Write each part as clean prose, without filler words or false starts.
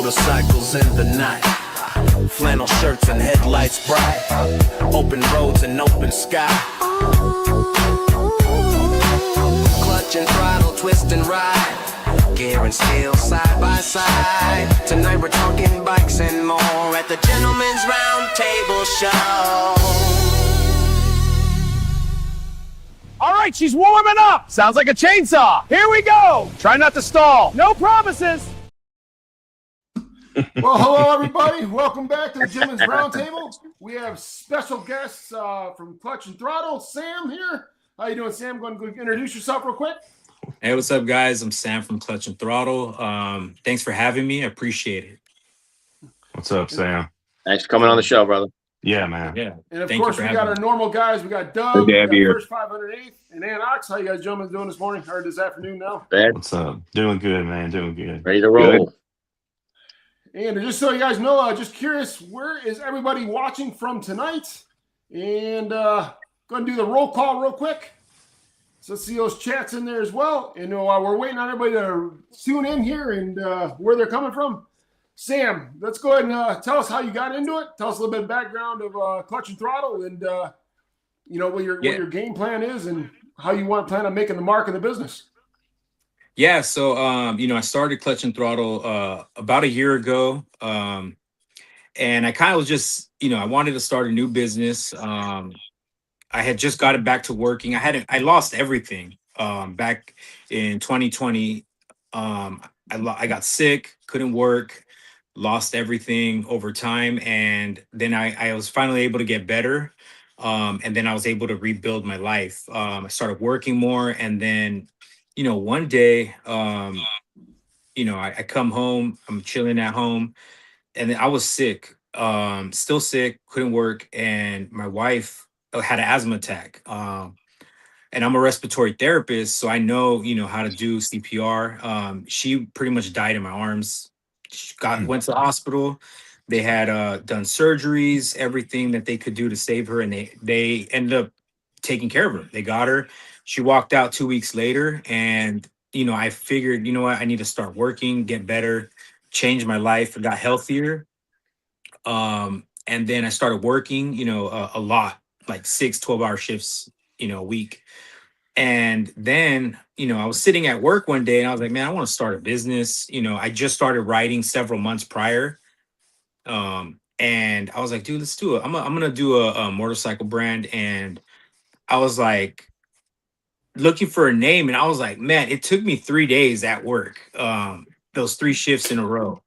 motorcycles in the night, flannel shirts and headlights bright, open roads and open sky. Clutch and throttle, twist and ride, gear and steel side by side. Tonight we're talking bikes and more at the Gentleman's Roundtable Show. All right, she's warming up. Sounds like a chainsaw. Here we go. Try not to stall. No promises. Well, hello, everybody. Welcome back to the Gentleman's Roundtable. We have special guests from Clutch and Throttle. Sam here. How you doing, Sam? Go and introduce yourself real quick. Hey, what's up, guys? I'm Sam from Clutch and Throttle. Thanks for having me. I appreciate it. What's up, Sam? Thanks for coming on the show, brother. Yeah, man. Yeah. And of Thank course, you we for got having our me. normal guys. We got Doug, Good to we have got you here. First 508th, and Ann Ox. How you guys gentlemen doing this morning or this afternoon now? Bad. What's up? Doing good, man. Doing good. Ready to roll. And just so you guys know, just curious, where is everybody watching from tonight? And go and do the roll call real quick. So let's see those chats in there as well. And while we're waiting on everybody to tune in here and where they're coming from, Sam, let's go ahead and tell us how you got into it. Tell us a little bit of background of Clutch and Throttle and, what your game plan is and how you want to plan on making the mark in the business. Yeah, so I started Clutch and Throttle about a year ago. And I kind of was just, I wanted to start a new business. I had just gotten back to working. I lost everything back in 2020. I got sick, couldn't work, lost everything over time. And then I was finally able to get better. And then I was able to rebuild my life. I started working more. And then, one day, I come home, I'm chilling at home, and then I was sick, still sick, couldn't work. And my wife had an asthma attack. And I'm a respiratory therapist, so I know, how to do CPR. She pretty much died in my arms. She went to the hospital. They had done surgeries, everything that they could do to save her, and they ended up taking care of her. They got her. She walked out 2 weeks later, and I figured, I need to start working, get better, change my life. I got healthier, and then I started working, a lot, like 12-hour shifts, a week. And then, I was sitting at work one day and I was like, man, I want to start a business. I just started writing several months prior. And I was like, dude, let's do it. I'm going to do a motorcycle brand. And I was like looking for a name. And I was like, man, it took me 3 days at work, those 3 shifts in a row.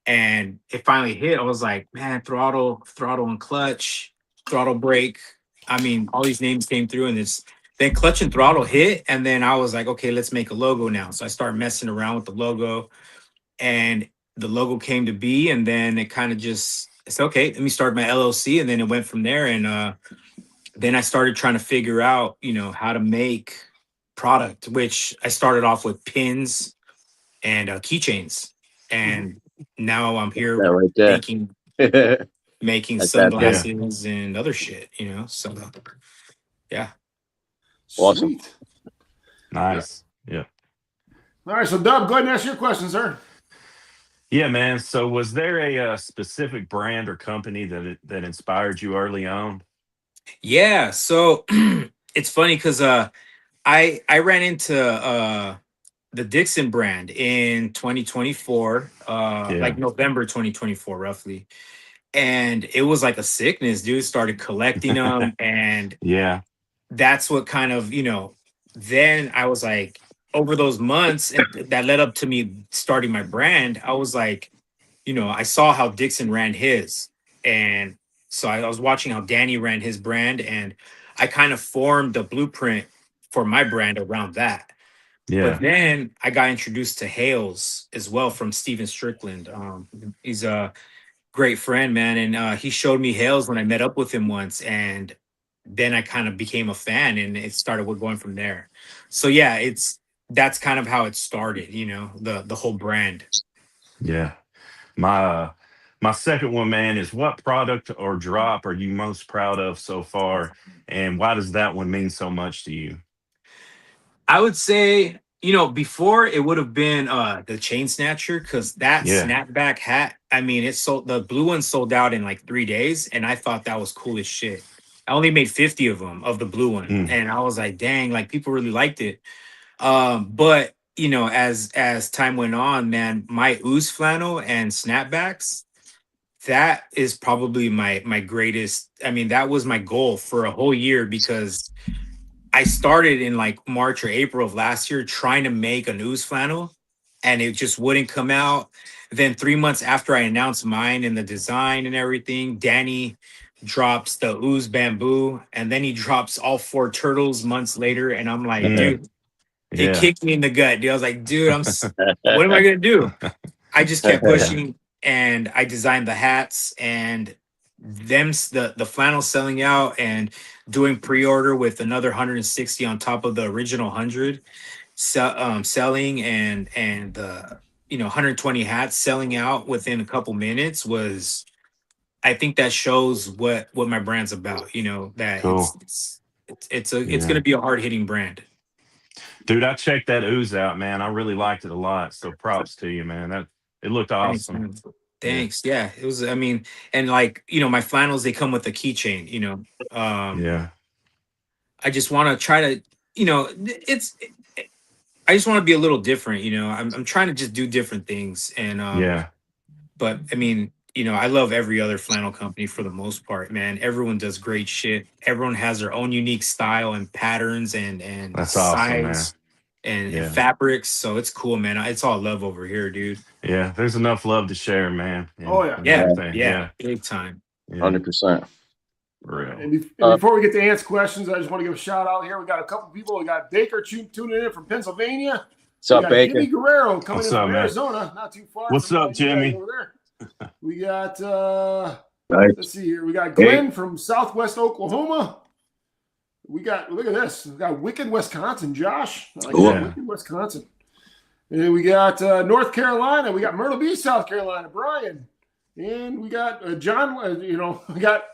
And it finally hit. I was like, man, throttle and clutch, throttle brake. I mean, all these names came through, and then Clutch and Throttle hit. And then I was like, okay, let's make a logo now. So I started messing around with the logo, and the logo came to be. And then it kind of just, I said, okay, let me start my LLC. And then it went from there. And then I started trying to figure out, how to make product, which I started off with pins and keychains. And now I'm here Right there. making That's that, sunglasses and other shit, so yeah. Awesome. Sweet. Nice. Yeah. All right, so Doug, go ahead and ask your question, sir. Yeah, man. So was there a specific brand or company that inspired you early on? Yeah, so it's funny because I ran into the Dixon brand in 2024, like November 2024, roughly. And it was like a sickness, dude. Started collecting them. And Yeah. that's what kind of, then I was like, over those months that led up to me starting my brand, I was like, I saw how Dixon ran his. And so I was watching how Danny ran his brand. And I kind of formed the blueprint for my brand around that. Yeah. But then I got introduced to Hales as well from Steven Strickland. He's a great friend, man. And he showed me Hales when I met up with him once. And then I kind of became a fan, and it started going from there. So yeah, that's kind of how it started, the whole brand. Yeah. My second one, man, is what product or drop are you most proud of so far? And why does that one mean so much to you? I would say before it would have been the chain snatcher, because that Yeah. snapback hat, I mean, the blue one sold out in like 3 days, and I thought that was cool as shit. I only made 50 of them, of the blue one, Mm. and I was like, dang, like people really liked it. But as time went on, man, my ooze flannel and snapbacks, that is probably my greatest. I mean, that was my goal for a whole year, because I started in like March or April of last year trying to make a ooze flannel, and it just wouldn't come out. Then 3 months after I announced mine and the design and everything, Danny drops the ooze bamboo, and then he drops all 4 turtles months later, and I'm like, Mm. dude, it Yeah. kicked me in the gut, dude. I was like, dude, what am I gonna do? I just kept pushing, and I designed the hats, and the flannel selling out, and doing pre-order with another 160 on top of the original 100 selling, and the 120 hats selling out within a couple minutes. Was I think that shows what my brand's about, that Cool. it's Yeah. gonna be a hard-hitting brand. Dude, I checked that ooze out, man. I really liked it a lot. So props to you, man. It looked Thanks, awesome. man. Thanks. Yeah, it was. I mean, and like my flannels, they come with a keychain. Yeah. I just want to try to, I just want to be a little different. I'm trying to just do different things, and Yeah. but I mean, I love every other flannel company for the most part, man. Everyone does great shit. Everyone has their own unique style and patterns and That's awesome, man. size and Yeah. fabrics. So it's cool, man. It's all love over here, dude. Yeah. There's enough love to share, man. Oh, yeah. And Yeah, everything. yeah, big time. Yeah. 100%. For real. And before we get to Ant's questions, I just want to give a shout out here. We got a couple people. We got Baker tuning in from Pennsylvania. What's up, we got Baker? Jimmy Guerrero coming What's in up, from man? Arizona, not too far. What's from, up, you guys Jimmy? over there. We got let's see here. We got Glenn from Southwest Oklahoma. We got, look at this. We got Wicked, Wisconsin, Josh. I like that. Wicked, Wisconsin. And we got North Carolina. We got Myrtle Beach, South Carolina, Brian. And we got John. We got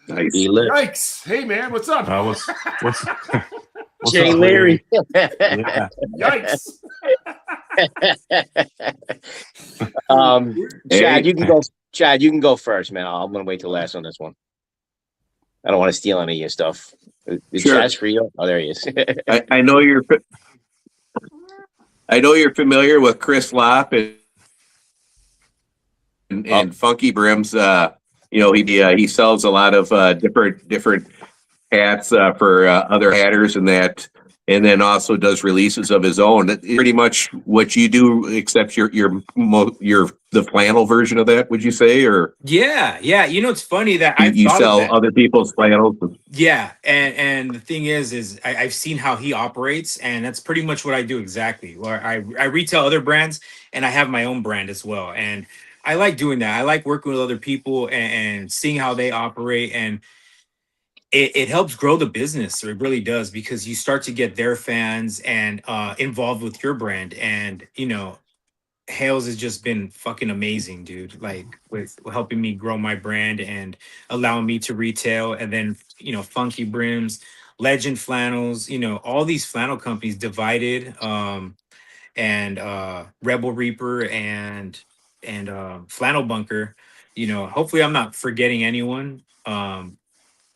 Yikes. Hey, man, what's up? What's Jay up, Larry. Yeah. Yikes. Chad, you can go. Chad, you can go first, man. I'm gonna wait till last on this one. I don't want to steal any of your stuff. Sure. Chad's for you. Oh, there he is. I know you're familiar with Chris Lopp and Funky Brims. He sells a lot of different hats for other hatters and that, and then also does releases of his own. That's pretty much what you do, except you're the flannel version of that. Would you say, or Yeah. It's funny that you sell other people's flannels? Yeah, and the thing is I've seen how he operates, and that's pretty much what I do exactly. Where I retail other brands, and I have my own brand as well, and I like doing that. I like working with other people and seeing how they operate, and it helps grow the business. It really does, because you start to get their fans and involved with your brand, and Hales has just been fucking amazing, dude. Like with helping me grow my brand and allowing me to retail. And then, Funky Brims, Legend Flannels, all these flannel companies, Divided, and Rebel Reaper and Flannel Bunker. Hopefully I'm not forgetting anyone.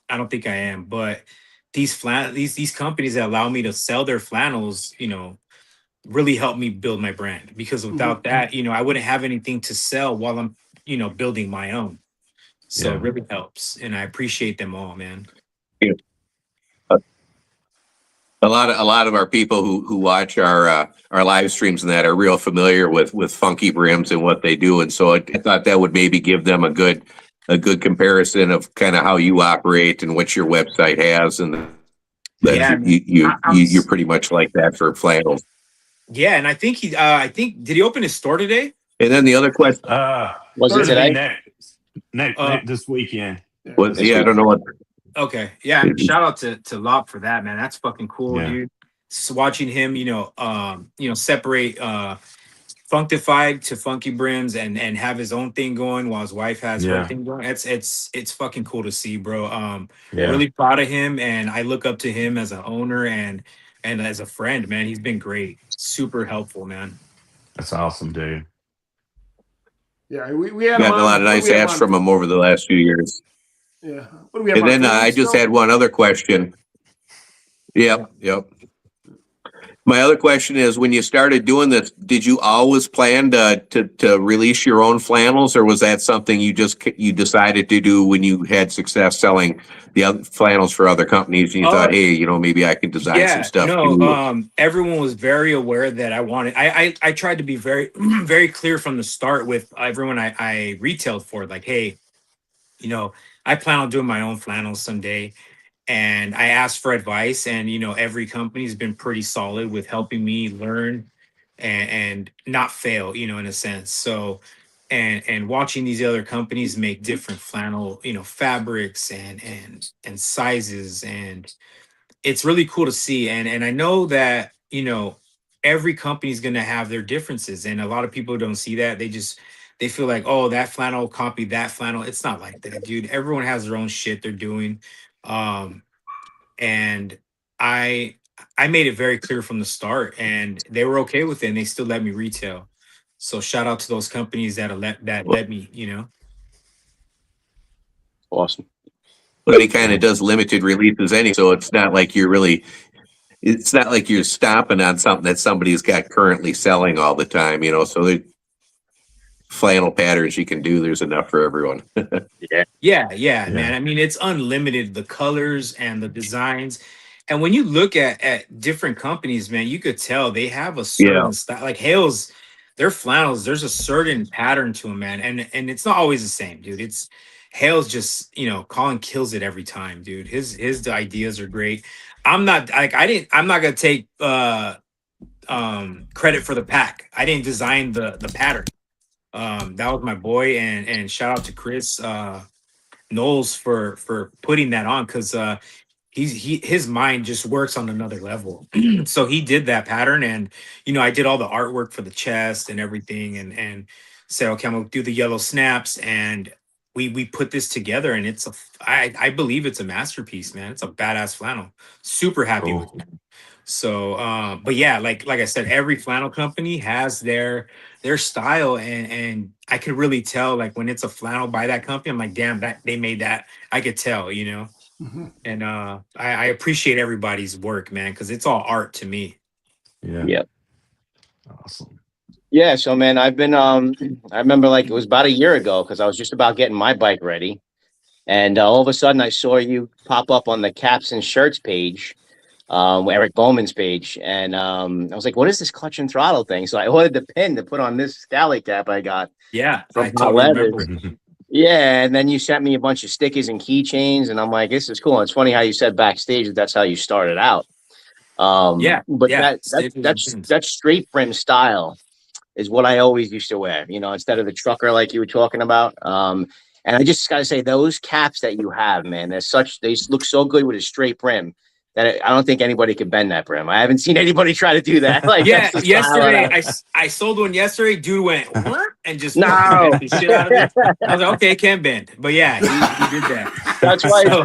I don't think I am, but these companies that allow me to sell their flannels, really helped me build my brand, because without that, I wouldn't have anything to sell while I'm, building my own. So it really helps, and I appreciate them all, man. A lot of our people who watch our live streams and that are real familiar with Funky Brims and what they do, and so I thought that would maybe give them a good comparison of kind of how you operate and what your website has, and you're pretty much like that for flannels. Yeah, and I think did he open his store today? And then the other question Was it today? Next this weekend. was, I don't know what. Okay, yeah. Shout out to Lop for that, man. That's fucking cool, dude. Just watching him, separate Functified to Funky Brims and have his own thing going while his wife has her thing going. It's fucking cool to see, bro. Really proud of him, and I look up to him as an owner and as a friend, man. He's been great. super helpful, man. That's awesome, dude. Yeah, we had him Gotten a lot on. of What do nice we have hats on? from him over the last few years. Yeah. What do we have And on? then I Flannels just still? had one other question. Yep, yep. My other question is, when you started doing this, did you always plan to release your own flannels, or was that something you decided to do when you had success selling the other flannels for other companies, and you thought, hey, you know, maybe I could design some Yeah, stuff no, too? everyone was very aware that I wanted, I tried to be very, very clear from the start with everyone I retailed for, like, hey, you know, I plan on doing my own flannels someday. And I asked for advice, and, you know, every company's been pretty solid with helping me learn and not fail, you know, in a sense. So, and watching these other companies make different flannel, you know, fabrics and sizes, and it's really cool to see. And I know that, you know, every company is going to have their differences, and a lot of people don't see that. They feel like, oh, that flannel copied that flannel. It's not like that, dude. Everyone has their own shit they're doing. um and i I made it very clear from the start, and they were okay with it, and they still let me retail. So shout out to those companies that let me, you know. Awesome. But he kind of does limited releases anyway, so it's not like you're stopping on something that somebody's got currently selling all the time, you know. So the flannel patterns you can do, there's enough for everyone. Yeah, man. I mean, it's unlimited, the colors and the designs. And when you look at different companies, man, you could tell they have a Yeah. certain style. Like Hale's, their flannels, there's a certain pattern to them, man. And it's not always the same, dude. It's Hale's just, you know, Colin kills it every time, dude. His ideas are great. I'm not gonna take credit for the pack. I didn't design the pattern. That was my boy, and shout out to Chris Knowles for putting that on, because his mind just works on another level. So he did that pattern, and, you know, I did all the artwork for the chest and everything, and said, okay, I'm gonna do the yellow snaps, and we put this together, and I believe it's a masterpiece, man. It's a badass flannel. Super happy with Cool. it. So but yeah, like I said, every flannel company has their style, and I could really tell, like, when it's a flannel by that company, I'm like, damn, that they made that. I could tell, you know. Mhm. And I appreciate everybody's work, man, because it's all art to me. Yeah. Yeah. Awesome. Yeah. So, man, I've been, I remember, like, it was about a year ago, because I was just about getting my bike ready. And all of a sudden I saw you pop up on the caps and shirts page, Eric Bowman's page. And I was like, what is this clutch and throttle thing? So I ordered the pin to put on this scally cap I got Yeah, from I Hot totally Leathers. remember it. Yeah, and then you sent me a bunch of stickers and keychains, and I'm like, this is cool. And it's funny how you said backstage that's how you started out. Yeah, But yeah. Stickers and pins. that's straight brim style is what I always used to wear, you know, instead of the trucker like you were talking about. And I just gotta say, those caps that you have, man, they look so good with a straight brim that I don't think anybody could bend that brim. I haven't seen anybody try to do that. Like, Yeah, that's the style yesterday of that. I sold one yesterday. Dude went "What?" and just fucking No, bent the shit out of it. I was like, okay, it can bend, but yeah, he did that. that's why. So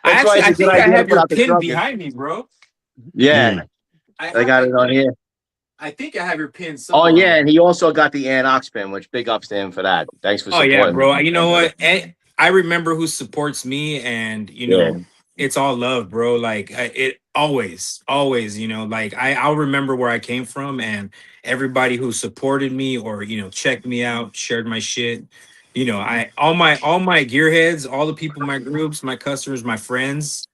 That's why it's I a good think I idea to have put your out the pin trucker. behind me, bro. Yeah, Mm. I got it on here. I think I have your pin Oh somewhere. yeah, and he also got the Anox pin, which big ups to him for that. Thanks for Oh supporting. yeah, bro. me. You know what? I remember who supports me, and, you Yeah. know, it's all love, bro. Like, it always, you know, like I'll remember where I came from, and everybody who supported me, or, you know, checked me out, shared my shit. You know, all my gearheads, all the people in my groups, my customers, my friends.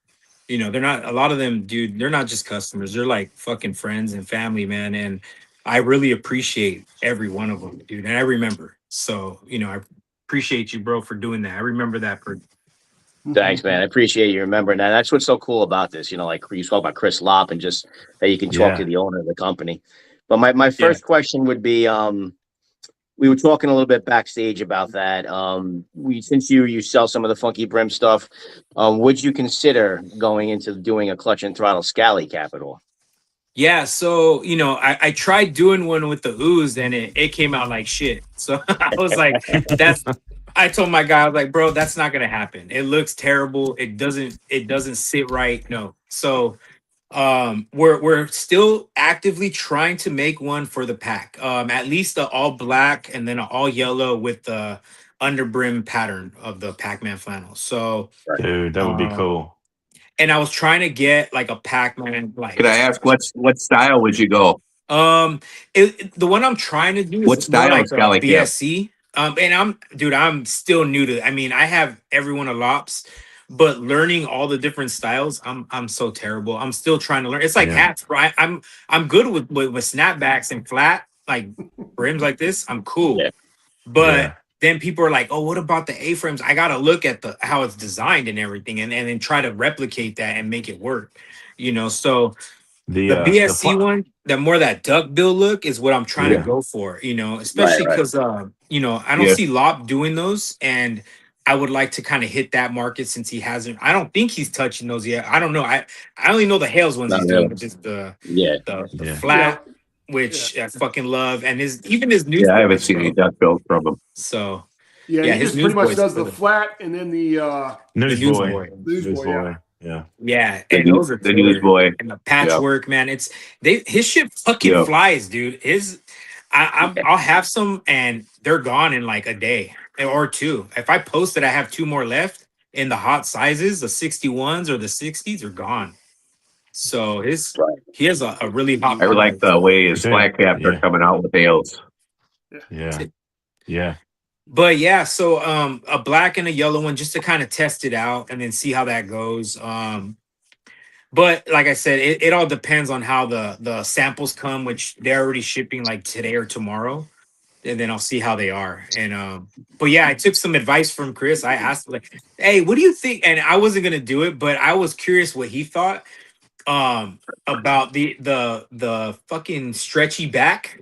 You know, they're not, a lot of them, dude, they're not just customers. They're like fucking friends and family, man. And I really appreciate every one of them, dude. And I remember. So, you know, I appreciate you, bro, for doing that. I remember that for Thanks, man. I appreciate you remembering that. That's what's so cool about this. You know, like you spoke about Chris Lopp and just that you can talk to Yeah. the owner of the company. But my Yeah. first question would be, we were talking a little bit backstage about that. Since you sell some of the funky brim stuff, would you consider going into doing a clutch and throttle scally cap at all? Yeah, so, you know, I tried doing one with the ooze, and it came out like shit. So I was like, I told my guy, I was like, bro, that's not gonna happen. It looks terrible. It doesn't sit right. No. So We're still actively trying to make one for the pack. At least the all black and then a all yellow with the underbrim pattern of the Pac-Man flannel. So Dude, that would be um cool. and I was trying to get like a Pac-Man Could I like ask what style would you go? um the one I'm trying to do What is more style like a Skelly? Yeah. BSC. And I'm still new to, I mean, I have everyone a lops, but learning all the different styles, I'm so terrible. I'm still trying to learn. It's like Yeah. hats, right? I'm good with snapbacks and flat like rims like this. I'm cool. Yeah. But Yeah. then people are like, "Oh, what about the A-frames?" I gotta look at the how it's designed and everything, and then try to replicate that and make it work. So the The BSC one, that more that duck bill look is what I'm trying to yeah. go for. Right, Especially right. because I don't Yeah. see Lop doing those, and I would like to kind of hit that market since he hasn't. I don't think he's touching those yet. I don't know. I only know the Hales ones Not he's doing, really. but just the Yeah. the Yeah. flat, Yeah. which I fucking love, and his Yeah, I haven't newsboys, seen any bro. duck bills from them. So Yeah, yeah, he his just pretty much newsboys, does the flat and then the Newsboy. newsboy. newsboy. Yeah. Yeah. Yeah, and those are The killer. newsboy. And the Yeah. patchwork, man. His shit fucking Yeah. flies, dude. I'll have some and they're gone in like a day or two. If I post it, I have two more left in the hot sizes, the 61s or the 60s are gone. So Right. he has a really hot I really like price. the way his Dude, flat caps are yeah. coming out with Hales. Yeah. Yeah. But yeah, so a black and a yellow one just to kind of test it out and then see how that goes. But like I said, it all depends on how the samples come, which they're already shipping like today or tomorrow. And then I'll see how they are. And but yeah, I took some advice from Chris. I asked like, hey, what do you think? And I wasn't gonna do it, but I was curious what he thought about the fucking stretchy back.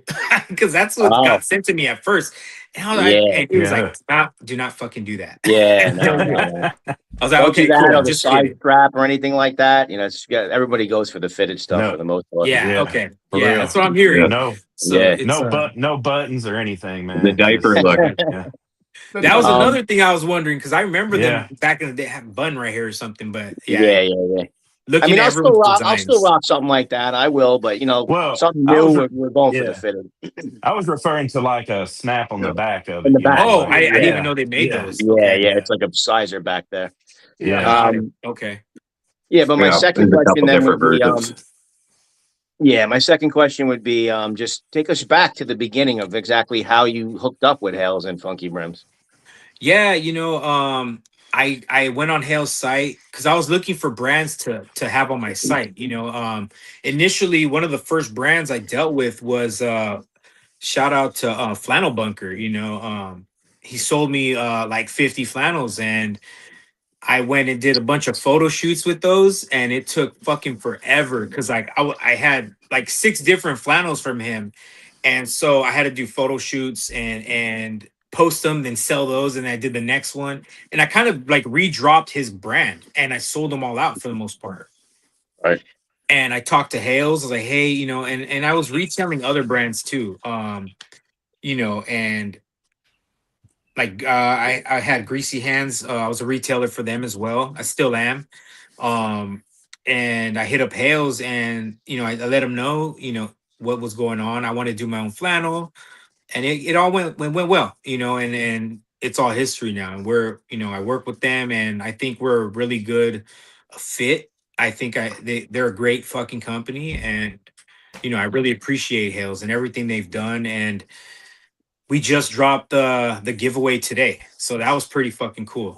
Because that's what Oh, got sent to me at first. And I was like, yeah. and he was Yeah. like, do not fucking do that. Yeah. And that No, was no, it. no. I was like, Don't do okay, that cool, or the just side kidding. strap or anything like that. Everybody goes for the fitted stuff No. for the most part. Yeah, Yeah. okay. For Yeah, real. that's what I'm Yeah. hearing. No. So Yeah. it's No buttons or anything, man. The diaper Just- look. Yeah. that was Um, another thing I was wondering because I remember Yeah. them back in the day having bun right here or something. But Yeah, yeah, yeah. I looking mean, at I'll still everyone's rock. I'll still designs. rock something like that. I will, but Well, something I new. was We're going for the yeah. fitted I was referring to like a snap on the back of in it, the back. Oh, like I didn't even yeah. know they made Yeah. those. Yeah, Okay, yeah. It's like a sizer back there. Yeah. Yeah. got it. Um, Okay. yeah, but my Yeah, second there's a question couple then would different be, versions. my second question would be, just take us back to the beginning of exactly how you hooked up with Hales and Funky Brims. Yeah, I went on Hale's site because I was looking for brands to have on my site. Initially one of the first brands I dealt with was shout out to Flannel Bunker. He sold me like 50 flannels and I went and did a bunch of photo shoots with those, and it took fucking forever because like I had like 6 different flannels from him, and so I had to do photo shoots and post them, then sell those, and I did the next one, and I kind of like redropped his brand, and I sold them all out for the most part. Right. And I talked to Hales, I was like, hey, and I was retailing other brands too, and like I had Greasy Hands. I was a retailer for them as well. I still am. And I hit up Hales and I let him know, what was going on. I wanted to do my own flannel. And it all went well, and it's all history now. And we're, I work with them and I think we're a really good fit. I think they're a great fucking company. And, I really appreciate Hales and everything they've done. And we just dropped the giveaway today, so that was pretty fucking cool.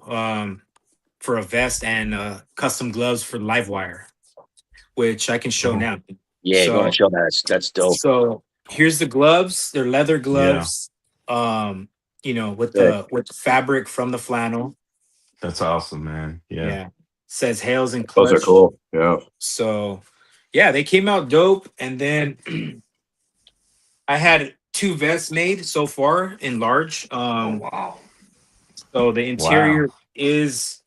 For a vest and custom gloves for Livewire, which I can show Cool. now. Yeah, So- going to show that. That's dope. So here's the gloves. They're leather gloves. With the fabric from the flannel. That's awesome, man. Yeah. Says Hales and Clutch. Those are cool. Yeah. So yeah, they came out dope. And then I had 2 vests made so far in large. Wow. So the interior is,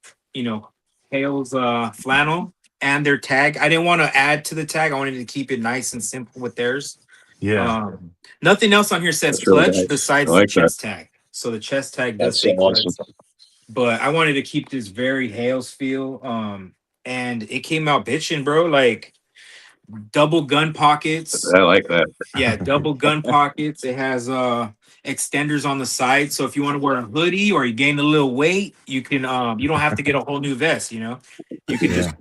Hale's flannel and their tag. I didn't want to add to the tag. I wanted to keep it nice and simple with theirs. Yeah. Nothing else on here says That's really Clutch nice. besides I like the chest tag. So the chest tag does That's say Clutch. awesome. But I wanted to keep this very Hales feel. And it came out bitching, bro. Like double gun pockets. I like that. Yeah, double gun pockets. It has extenders on the side, so if you want to wear a hoodie or you gain a little weight, you can. You don't have to get a whole new vest. You know, you can just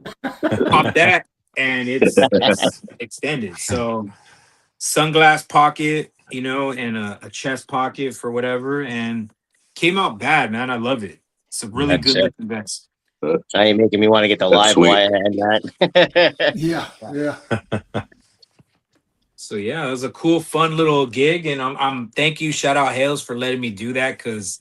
pop that, and it's extended. So sunglass pocket, you know, and a chest pocket for whatever, and came out bad, man. I love it. It's a really That's good it. looking vest. Now you're making me want to get the That's live sweet. wire and that. Yeah. So yeah, it was a cool, fun little gig, and I'm thank you, shout out Hales for letting me do that because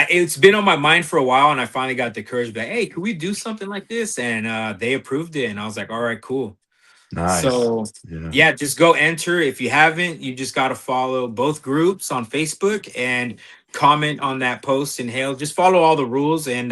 it's been on my mind for a while, and I finally got the courage to be like, hey, could we do something like this? And they approved it, and I was like, all right, cool. Nice. So yeah, just go enter. If you haven't, you just got to follow both groups on Facebook and comment on that post and Hale. Just follow all the rules and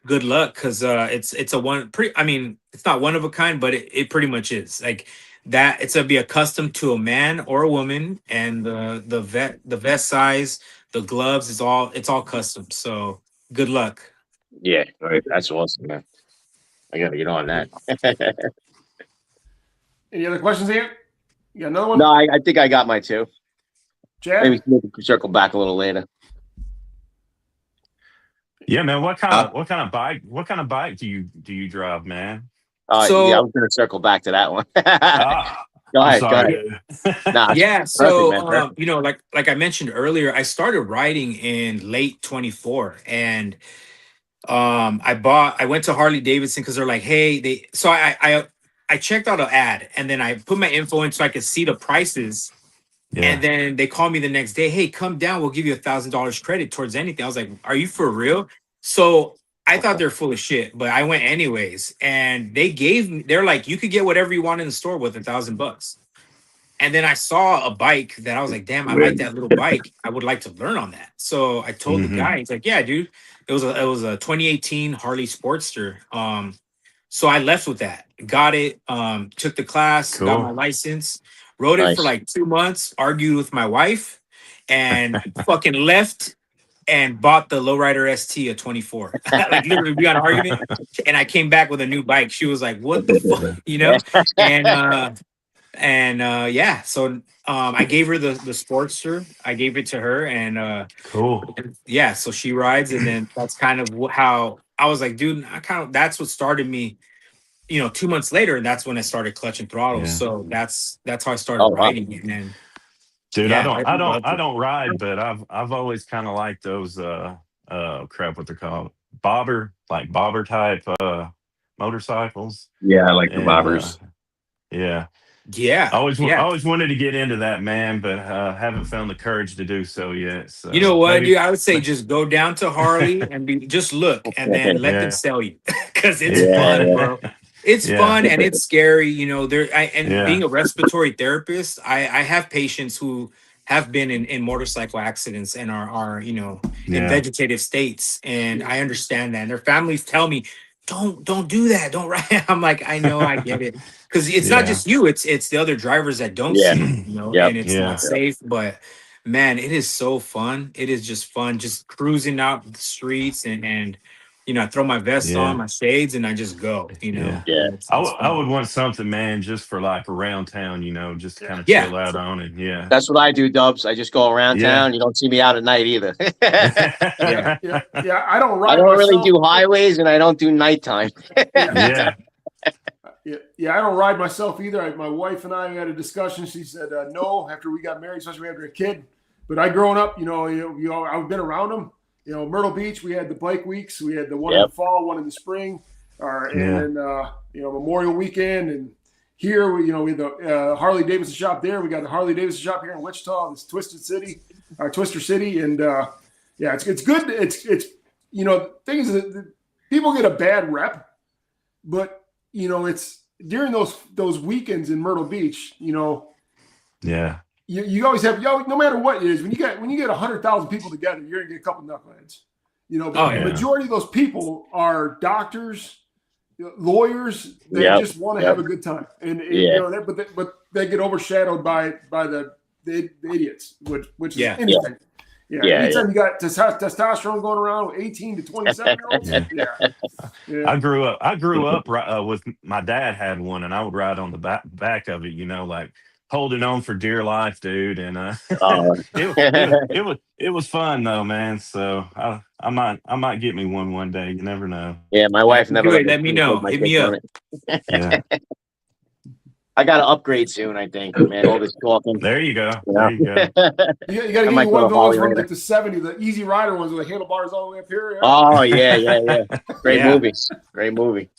good luck because it's a one pretty. I mean, it's not one of a kind, but it pretty much is like that. It's gonna be accustomed to a man or a woman, and the vest size, the gloves it's all custom. So good luck. Yeah, Right. that's awesome, man. I gotta get on that. Any other questions, Ant? You got another one? No, I think I got my two. Chad? Maybe we can circle back a little later. Yeah, man. What kind of bike do you drive, man? So- yeah, I was gonna circle back to that one. Ah, Go I'm ahead, sorry. Nah, Yeah, so perfect, man. you know, like I mentioned earlier, I started riding in late 24, and I went to Harley Davidson because they're like, hey, so I checked out an ad, and then I put my info in so I could see the prices. Yeah. And then they called me the next day, hey, come down, we'll give you $1,000 credit towards anything. I was like, are you for real? So I thought they're full of shit, but I went anyways. And they're like, you could get whatever you want in the store with $1,000. And then I saw a bike that I was like, damn, I like that little bike. I would like to learn on that. So I told the guy, he's like, yeah, dude, it was a 2018 Harley Sportster. So I left with that, got it, took the class, got Cool. my license, rode it Nice. for like 2 months, argued with my wife, and fucking left and bought the Lowrider ST at 24. Like literally, we got an argument, and I came back with a new bike. She was like, "What the fuck," you know? And yeah, so I gave her the Sportster. I gave it to her, and Cool. yeah, so she rides, and then that's kind of how I was like, dude, that's what started me. You know, 2 months later, and that's when I started Clutch and Throttle. Yeah. So that's how I started Oh, wow. riding. And then, Dude, yeah, I don't ride, but I've always kind of liked those crap, what they're called, bobber type motorcycles. Yeah, I like the And, bobbers. yeah. yeah, I always yeah. wanted to get into that, man, but haven't found the courage to do so yet. So You know what, maybe- dude? I would say just go down to Harley and just look, and then let Yeah. them sell you, because it's Yeah. fun, bro. It's Yeah. fun and it's scary, you know. Yeah. Being a respiratory therapist, I have patients who have been in motorcycle accidents and are you know in Yeah. vegetative states, and I understand that. And their families tell me, don't do that, don't ride. I'm like, I know, I get it, because it's not Yeah. just you, it's the other drivers that don't Yeah. see it, you know, Yep. and it's Yeah. not safe. But man, it is so fun. It is just fun, just cruising out the streets and you know, I throw my vest Yeah. on, my shades, and I just go, you know. Yeah. Yeah. It's I fun. would want something, man, just for like around town, you know, just kind of Yeah. chill out on it. Yeah. That's what I do, Dubs. I just go around Yeah. town. You don't see me out at night either. Yeah. Yeah. I don't ride I don't really myself. do highways and I don't do nighttime. Yeah. Yeah, I don't ride myself either. My wife and I had a discussion. She said no after we got married, especially after a kid. But I, growing up, you know, I've been around them. You know, Myrtle Beach, we had the bike weeks. We had the one in the fall, one in the spring, and then you know, Memorial Weekend. And here, we had the Harley Davidson shop there. We got the Harley Davidson shop here in Wichita, this Twister City, and yeah, it's good. It's you know, things that people get a bad rep, but you know, it's during those weekends in Myrtle Beach, you know. Yeah. You always have, no matter what it is, when you get 100,000 people together, you're gonna get a couple knuckleheads. You know, but the majority of those people are doctors, lawyers. They just want to have a good time, and you know, but they get overshadowed by the idiots, which is anything. Yeah, Yeah, anytime you got testosterone going around with 18 to 27-year-olds, I grew up with my dad had one, and I would ride on the back of it, like holding on for dear life, dude. And Oh. it was fun though, man. So I might get me one day. You never know. Yeah, my Yeah, wife if you never do let it, let me me know. take my Hit kids me on up. it. Yeah, I got to upgrade soon, I think. Man, all this talking. there you go. You There you go. you got to I get might you go one to of Holly those from later. like the 70s, the Easy Rider ones with the handlebars all the way up here. Yeah. Oh, yeah. Great Yeah. movie. Great movie.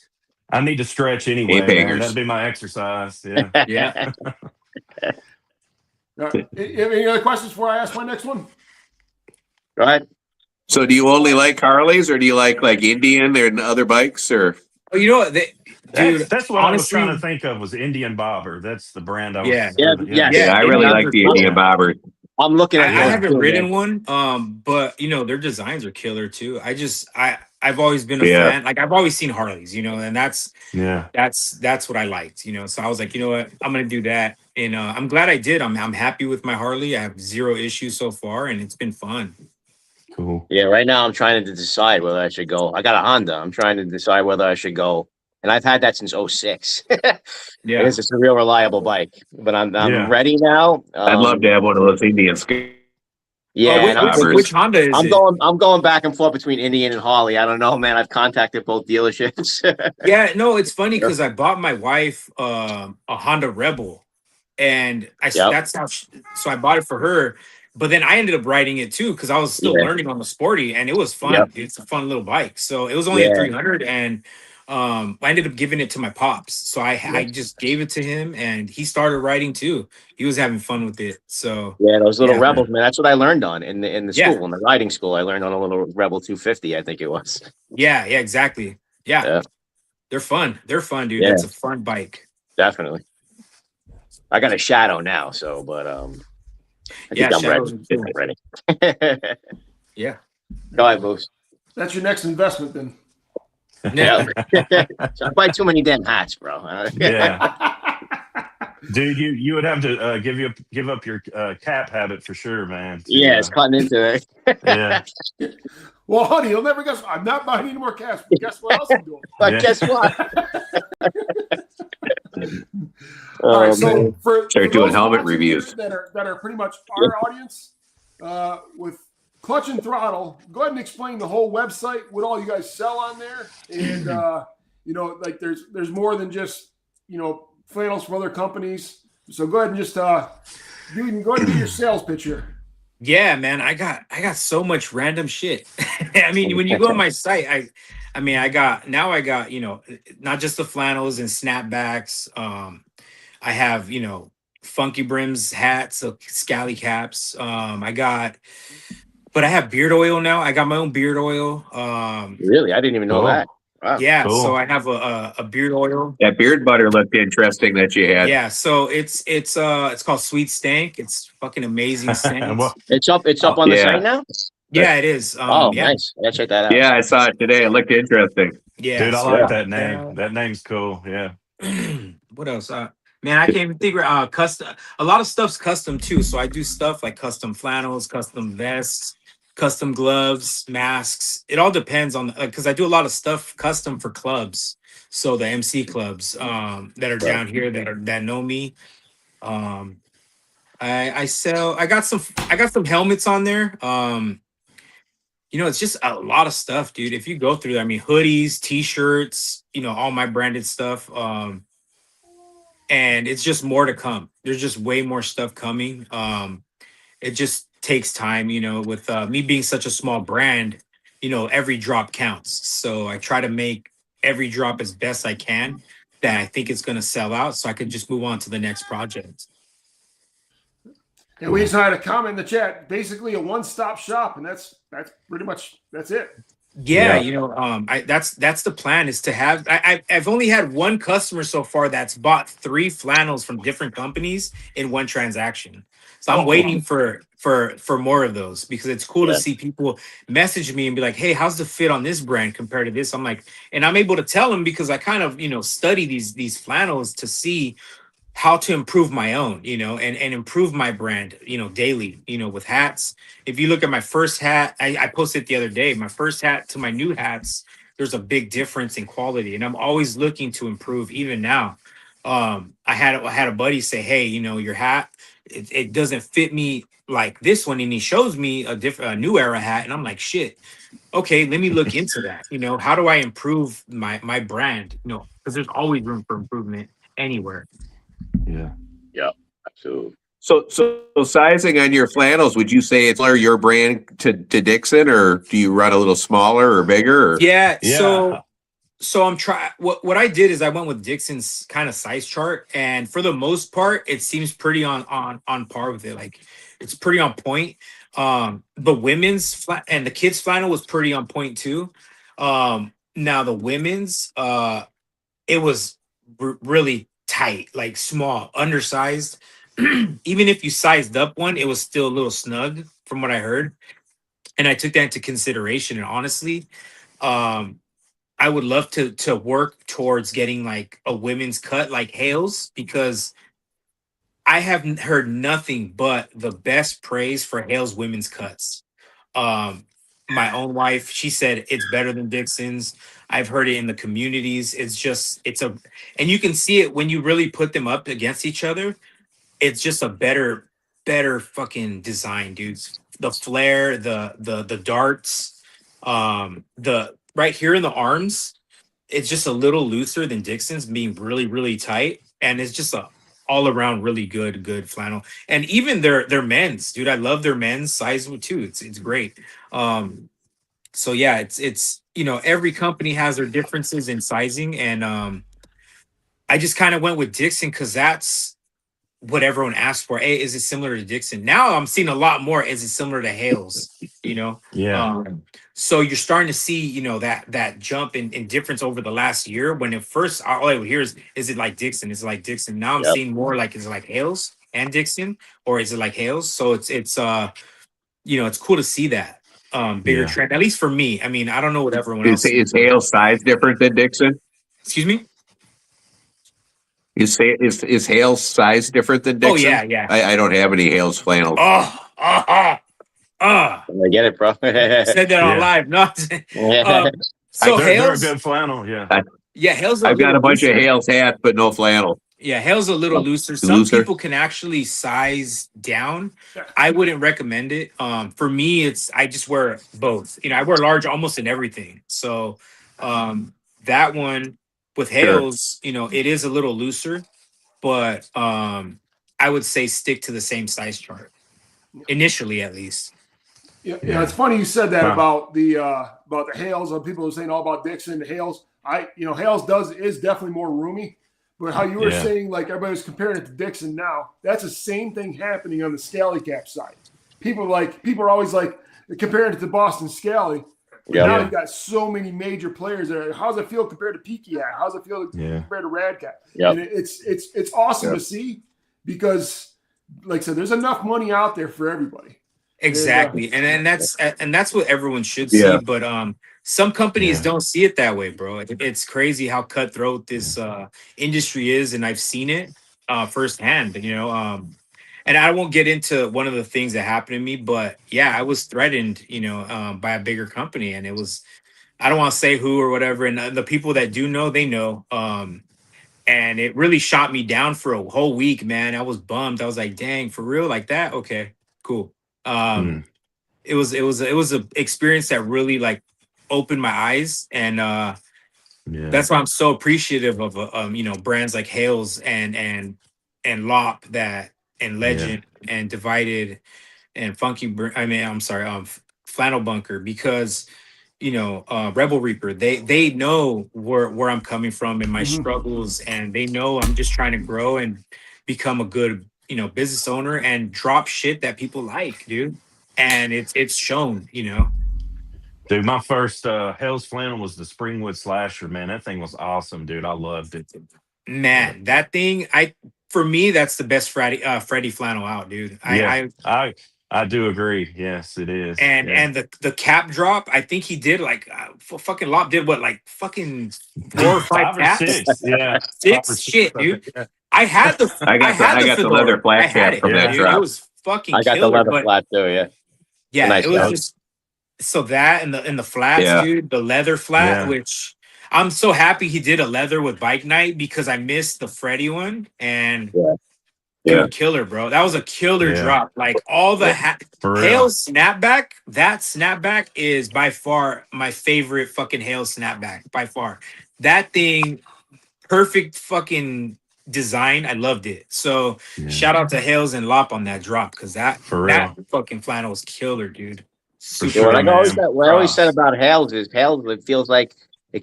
I need to stretch anyway, Ape man. hangers. That'd be my exercise. Yeah. Yeah. Any other questions before I ask my next one? Go ahead. So do you only like Harleys, or do you like Indian and other bikes, or? Oh, you know what, dude? That's what honestly, I was trying to think of was Indian Bobber. That's the brand I was. Yeah. Yeah, Yeah. yes. Yeah, I really Indians like are the cool. Indian bobber. I'm looking I at those haven't too, ridden man. one, but their designs are killer too. I've always been a Yeah. fan. Like I've always seen Harleys, and that's Yeah. what I liked, So I was like, you know what, I'm gonna do that, and I'm glad I did. I'm happy with my Harley. I have zero issues so far, and it's been fun. Cool. Yeah, right now I'm trying to decide whether I should go. I got a Honda. I'm trying to decide whether I should go. And I've had that since 06. Yeah. It's a real reliable bike. But I'm Yeah. ready now. I'd love to have one of those Indian Yeah, Oh, and I'm thinking, which Honda is I'm it? going back and forth between Indian and Harley. I don't know, man. I've contacted both dealerships. Yeah, no, it's funny because I bought my wife a Honda Rebel, and Yep. that's how so I bought it for her. But then I ended up riding it too because I was still Yeah. learning on the Sporty, and it was fun. Yep. It's a fun little bike. So it was only Yeah. a 300, and I ended up giving it to my pops. So I just gave it to him, and he started riding too. He was having fun with it. So Yeah, those little Yeah. Rebels, man. That's what I learned on in the Yeah. school, in the riding school. I learned on a little Rebel 250, I think it was. yeah, exactly. Yeah. Yeah. They're fun. They're fun, dude. Yeah. That's a fun bike. Definitely. I got a Shadow now, so but I Yeah, think I'm Shadows ready. are cool. Ready. Yeah. Go ahead, Moose. That's your next investment then. Yeah. So I buy too many damn hats, bro. Yeah. Dude, you would have to give up your cap habit for sure, man. Yeah, it's cutting into it. Yeah. Well, honey, you'll never guess. I'm not buying any more cash. But guess what else I'm doing? But Yeah. guess what? All right, Oh, so man. for Start doing those helmet watching here reviews. that are pretty much our audience, with Clutch and Throttle, go ahead and explain the whole website, what all you guys sell on there, and like there's more than just flannels from other companies. So go ahead and just go ahead and do your sales pitch here. Yeah, man, I got so much random shit. I mean, when you go on my site, I got not just the flannels and snapbacks. I have, funky brims hats, so scally caps. But I have beard oil now. I got my own beard oil. Really? I didn't even know Cool. that. Wow. Yeah, Cool. so I have a beard oil. That beard butter looked interesting that you had. Yeah, so it's called Sweet Stank. It's fucking amazing stank. Well, It's up on the Yeah. site now? Yeah, it is. Oh, Yeah, nice. I gotta check that out. Yeah, I saw it today. It looked interesting. yeah. dude, I so like got that name. That name's cool. Yeah. what else? Man, I can't even think. Custom. A lot of stuff's custom too. So I do stuff like custom flannels, custom vests, custom gloves, masks. It all depends on because I do a lot of stuff custom for clubs. So the MC clubs that are down here that know me. I sell. I got some helmets on there. It's just a lot of stuff, dude. If you go through there, I mean, hoodies, t-shirts, all my branded stuff. And it's just more to come. There's just way more stuff coming. It just takes time, with me being such a small brand, every drop counts. So I try to make every drop as best I can that I think it's going to sell out so I can just move on to the next project. And we just had a comment in the chat. Basically, a one-stop shop, and that's pretty much it. Yeah, that's the plan is to have. I've only had one customer so far that's bought 3 flannels from different companies in one transaction. So I'm waiting for more of those because it's cool to see people message me and be like, "Hey, how's the fit on this brand compared to this?" I'm like, and I'm able to tell them because I kind of study these flannels to see how to improve my own, and improve my brand, daily, with hats. If you look at my first hat, I posted the other day, my first hat to my new hats, there's a big difference in quality. And I'm always looking to improve even now. I had a buddy say, hey, your hat, it doesn't fit me like this one. And he shows me a new era hat. And I'm like, shit, okay, let me look into that. How do I improve my brand? Because there's always room for improvement anywhere. Yeah. Yeah, absolutely. So sizing on your flannels, would you say it's your brand to Dixon, or do you run a little smaller or bigger? Or? Yeah. Yeah. So I'm trying. What I did is I went with Dixon's kind of size chart, and for the most part, it seems pretty on par with it. Like it's pretty on point. The women's and the kids flannel was pretty on point too. Now the women's, it was really tight, like small, undersized. Even if you sized up one, it was still a little snug from what I heard. And I took that into consideration. And honestly, um, I would love to work towards getting like a women's cut like Hales, because I haven't heard nothing but the best praise for Hale's women's cuts. Um, my own wife, she said it's better than Dixon's. I've heard it in the communities. And you can see it when you really put them up against each other. It's just a better fucking design, dudes. The flare, the darts, the right here in the arms, it's just a little looser than Dixon's, being really, really tight. And it's just a all around really good flannel. And even their men's, dude. I love their men's size too. It's great. So yeah, it's every company has their differences in sizing. And I just kind of went with Dixon because that's what everyone asked for. Hey, is it similar to Dixon? Now I'm seeing a lot more. Is it similar to Hales? Yeah. So you're starting to see, that jump in difference over the last year. When at first all I would hear is it like Dixon? Is it like Dixon? Now I'm Yep. seeing more like, is it like Hales and Dixon, or is it like Hales? So it's cool to see that bigger Yeah. trend, at least for me. I mean, I don't know what everyone Is else is Hale's size different than Dixon? Excuse me. Is Hale's size different than Oh Dixon? yeah. I don't have any Hale's flannels. I get it, bro. said that on Yeah. live. No, Yeah. so They're a Hales, good flannel. Yeah. yeah, Hales. I've got a bunch of looser. Hale's hats, but no flannel. Yeah, Hale's a little looser. Some Looser? people can actually size down. I wouldn't recommend it. For me, I just wear both. I wear large almost in everything. So that one with Hale's, it is a little looser, but I would say stick to the same size chart initially, at least. Yeah, it's funny you said that Wow. about the Hales. People are saying all about Dixon. Hales, Hales is definitely more roomy. But how you were Yeah. saying, like everybody was comparing it to Dixon now, that's the same thing happening on the Scally Cap side. People are always like comparing it to Boston Scally. Yeah. Now you've got so many major players there. How's it feel compared to Peaky Hat? How's it feel compared to Rad Cap? Yep. And it's awesome to see because, like I said, there's enough money out there for everybody. Exactly. And that's what everyone should see. Yeah. But some companies Yeah. don't see it that way, bro. It's crazy how cutthroat this industry is, and I've seen it firsthand. And I won't get into one of the things that happened to me, but yeah, I was threatened, by a bigger company, and it was, I don't want to say who or whatever, and the people that do know, they know. And it really shot me down for a whole week, man. I was bummed. I was like, dang, for real, like that? Okay, cool. It was an experience that really like opened my eyes, and that's why I'm so appreciative of brands like Hales and Lop and Legend and Divided and Flannel Bunker, because Rebel Reaper, they know where I'm coming from and my struggles, and they know I'm just trying to grow and become a good business owner and drop shit that people like, dude. And it's shown. Dude, my first Hell's flannel was the Springwood Slasher. Man, that thing was awesome, dude. I loved it. Man, that thing, for me, that's the best Freddy flannel out, dude. I do agree. Yes, it is. And the cap drop, I think he did like fucking Lop did what, like fucking 4 or 5 5 or caps? 6. Yeah. 6 5 or 6, shit, I dude. think, yeah. I had the I got the leather fedora. flat I had cap it, from that dude. drop. It was fucking I got the killer. leather But flat too. Yeah, yeah, nice it was flat. just so that and the flats, Yeah. dude, the leather flat, Yeah. which I'm so happy he did a leather with Bike Night because I missed the Freddy one and Yeah. dude, killer, bro. That was a killer Yeah. drop. Like all the For real. Hail snapback, that snapback is by far my favorite fucking Hail snapback by far. That thing, perfect fucking design. I loved it. So Yeah. shout out to Hales and Lop on that drop because that For that real. fucking flannel was killer, dude. Super Yeah, what sure, I always man. said, what I always said props. about Hales is Hales. It feels like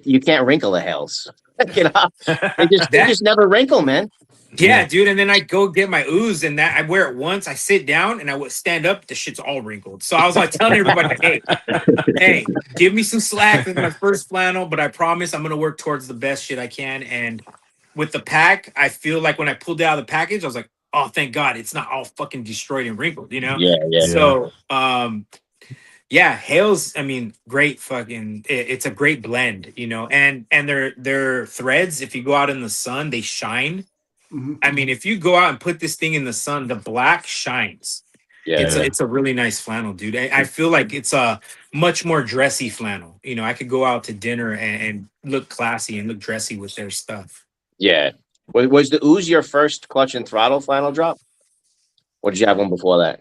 you can't wrinkle a Hales. You know, they That just never wrinkle, man. yeah, Yeah. dude. And then I go get my ooze and that I wear it once. I sit down and I would stand up. The shit's all wrinkled. So I was like telling everybody, hey, give me some slack with my first flannel, but I promise I'm gonna work towards the best shit I can. And with the pack, I feel like when I pulled it out of the package, I was like, oh, thank God, it's not all fucking destroyed and wrinkled, you know? Yeah, yeah. So yeah, Hales, I mean, great fucking it's a great blend, you know, and their threads, if you go out in the sun, they shine. Mhm. I mean, if you go out and put this thing in the sun, the black shines. Yeah, It's a really nice flannel, dude. I feel like it's a much more dressy flannel. You know, I could go out to dinner and look classy and look dressy with their stuff. yeah. Was the ooze your first clutch and throttle flannel drop? Or did you have one before that?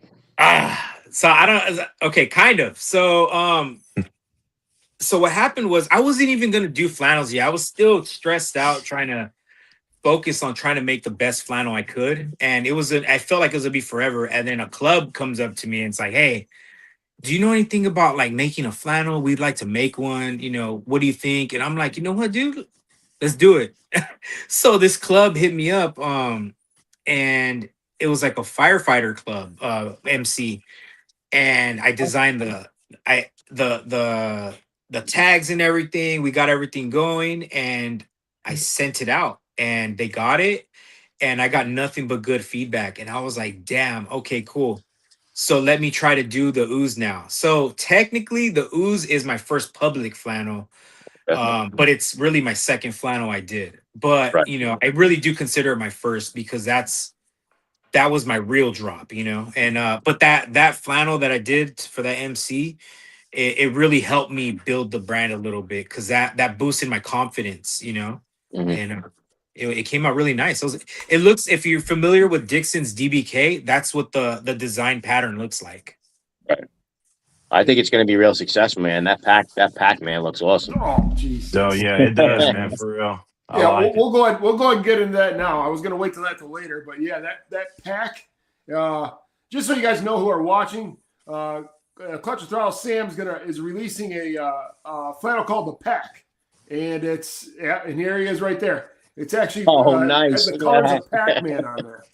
So I don't okay, kind of. So what happened was I wasn't even gonna do flannels yet. I was still stressed out trying to focus on trying to make the best flannel I could. And I felt like it was gonna be forever. And then a club comes up to me and it's like, hey, do you know anything about like making a flannel? We'd like to make one. You know, what do you think? And I'm like, you know what, dude? Let's do it. So this club hit me up, and it was like a firefighter club, MC, and I designed the tags and everything. We got everything going, and I sent it out, and they got it, and I got nothing but good feedback. And I was like, damn, okay, cool. So let me try to do the ooze now. So technically, the ooze is my first public flannel, but it's really my second flannel I did. But Right. you know, I really do consider it my first because that was my real drop, you know. And but that flannel that I did for that MC, it really helped me build the brand a little bit because that boosted my confidence, you know. Mhm. And it came out really nice. It looks, if you're familiar with Dixon's DBK, that's what the design pattern looks like. I think it's going to be real successful, man. That pack, man, looks awesome. Oh, jeez. So yeah, it does, man. For real. I Yeah, like we'll go ahead. We'll go ahead and get into that now. I was going to wait till that till later, but yeah, that pack. Just so you guys know who are watching, Clutch Throttle Sam's is releasing a flannel called the Pack, and and here he is right there. It's actually Nice. has the colors of Pac-Man on there.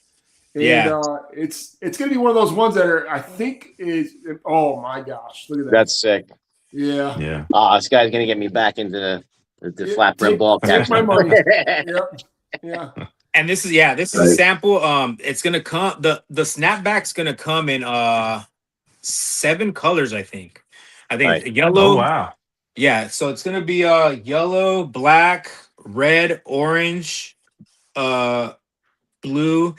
And Yeah. It's going to be one of those ones that I think is. Oh my gosh, look at that. That's sick. Yeah. Yeah. This guy's going to get me back into the flat brim Take- ball take caps. my money. Yep. Yeah. And this is a sample. It's gonna come. The snapback's gonna come in 7 colors, I think. Right. Yellow. Oh wow. Yeah, so it's gonna be yellow, black, red, orange, blue.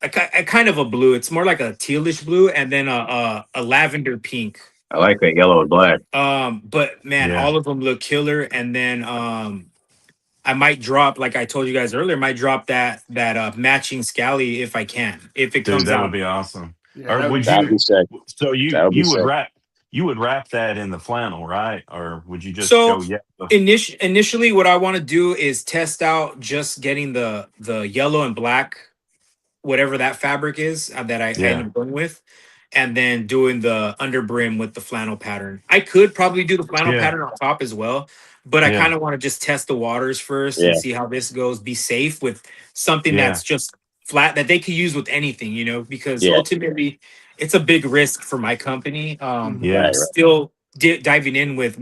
A kind of a blue. It's more like a tealish blue, and then a lavender pink. I like that yellow and black. But man, Yeah. all of them look killer. And then I might drop, like I told you guys earlier, might drop that matching scally if I can, if it Dude, comes that out. would be awesome. Yeah, Or would That'd be you? sick. So That would be you would sick. wrap that in the flannel, right? Or would you just So go yeah? initially, what I want to do is test out just getting the yellow and black, whatever that fabric is that I end up going with, and then doing the underbrim with the flannel pattern. I could probably do the flannel Yeah. pattern on top as well, but I Yeah. kind of want to just test the waters first Yeah. and see how this goes. Be safe with something Yeah. that's just flat that they could use with anything, you know, because Yeah. ultimately it's a big risk for my company. Yeah. Right. Still diving in with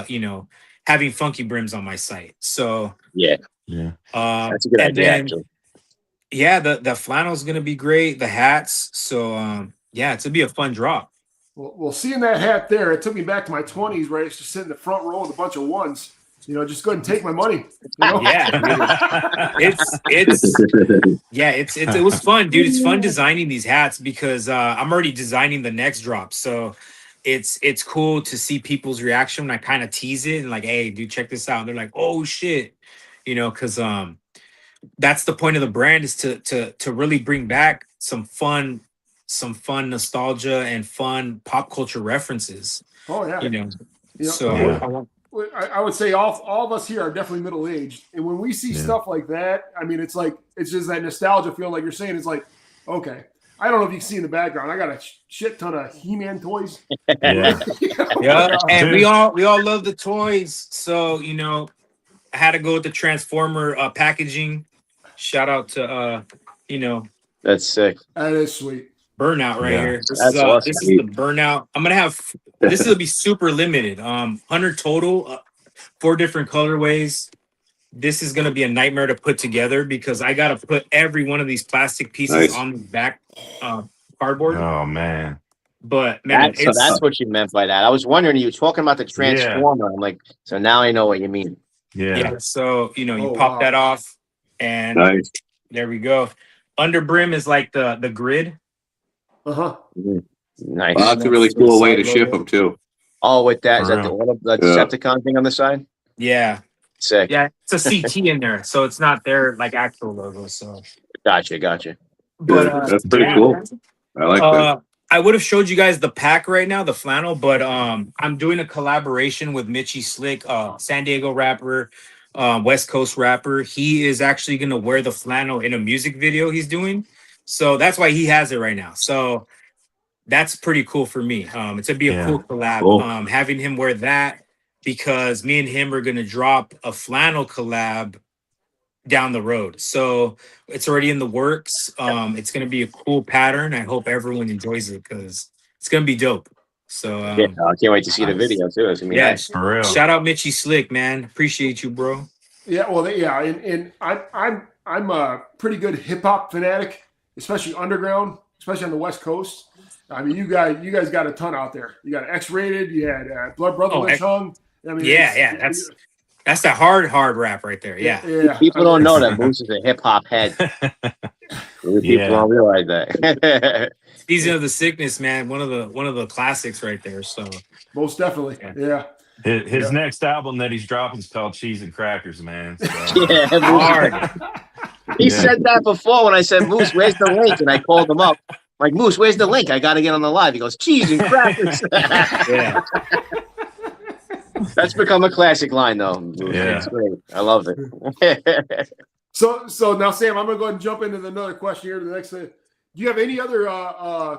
you know, having funky brims on my site. So Yeah. Yeah. That's a good and idea, then actually. yeah, the flannel is gonna be great. The hats, so yeah, it's gonna be a fun drop. Well, seeing that hat there, it took me back to my 20s, where I used to sit in the front row with a bunch of ones. just go ahead and take my money. Yeah, dude. It was fun, dude. It's fun designing these hats because I'm already designing the next drop. So it's cool to see people's reaction when I kind of tease it and like, hey, dude, check this out. And they're like, oh shit, because that's the point of the brand is to really bring back some fun nostalgia and fun pop culture references. Oh yeah. So Yeah. I would say all of us here are definitely middle aged, and when we see stuff like that, I mean, it's just that nostalgia feel. Like you're saying, it's like, okay, I don't know if you can see in the background, I got a shit ton of He-Man toys. Yeah. Yeah, and we all love the toys. So I had to go with the Transformer packaging. Shout out to That's sick. That is sweet. Burnout right Yeah. here. This That's awesome. This is the Burnout. I'm gonna have this will be super limited. 100 total, 4 different colorways. This is gonna be a nightmare to put together because I gotta put every one of these plastic pieces on the back cardboard. Oh man. But man, So that's what you meant by that. I was wondering, you were talking about the Transformer. I'm like, so now I know what you mean. Yeah. So you Oh, pop wow. that off, and Nice. there we go. Under brim is like the grid. Uh-huh. Nice. Well, that's a really cool way to ship them too. Oh, with that, is For that real. the Decepticon thing on the side? Yeah, Sick. yeah. It's a CT in there, so it's not their like actual logo. So, Gotcha. but Yeah, that's pretty cool. I like that. I would have showed you guys the pack right now, the flannel, but I'm doing a collaboration with Mitchie Slick, San Diego rapper, West Coast rapper. He is actually gonna wear the flannel in a music video he's doing, so that's why he has it right now. So that's pretty cool for me. It's gonna be a cool collab. Cool. Having him wear that because me and him are gonna drop a flannel collab down the road. So it's already in the works. It's gonna be a cool pattern. I hope everyone enjoys it because it's gonna be dope. So Yeah, I can't wait to see the video too. It's gonna be nice. For real. shout out Mitchie Slick, man. Appreciate you, bro. Yeah, well, and I'm a pretty good hip hop fanatic, especially underground, especially on the West Coast. I mean, you guys got a ton out there. You got X-Rated, you had Blood Brother Lich Hung. I mean, That's the hard rap right there. Yeah. People don't know that Moose is a hip hop head. People don't realize that. Season of the Sickness, man. One of the classics right there. So most definitely. Yeah. His next album that he's dropping is called Cheese and Crackers, man. So, hard. He said that before when I said, Moose, where's the link? And I called him up. Like, Moose, where's the link? I got to get on the live. He goes, cheese and crackers. Yeah. That's become a classic line, though. Yeah. It's great. I love it. So now, Sam, I'm going to go ahead and jump into another question here. The next thing. Do you have any other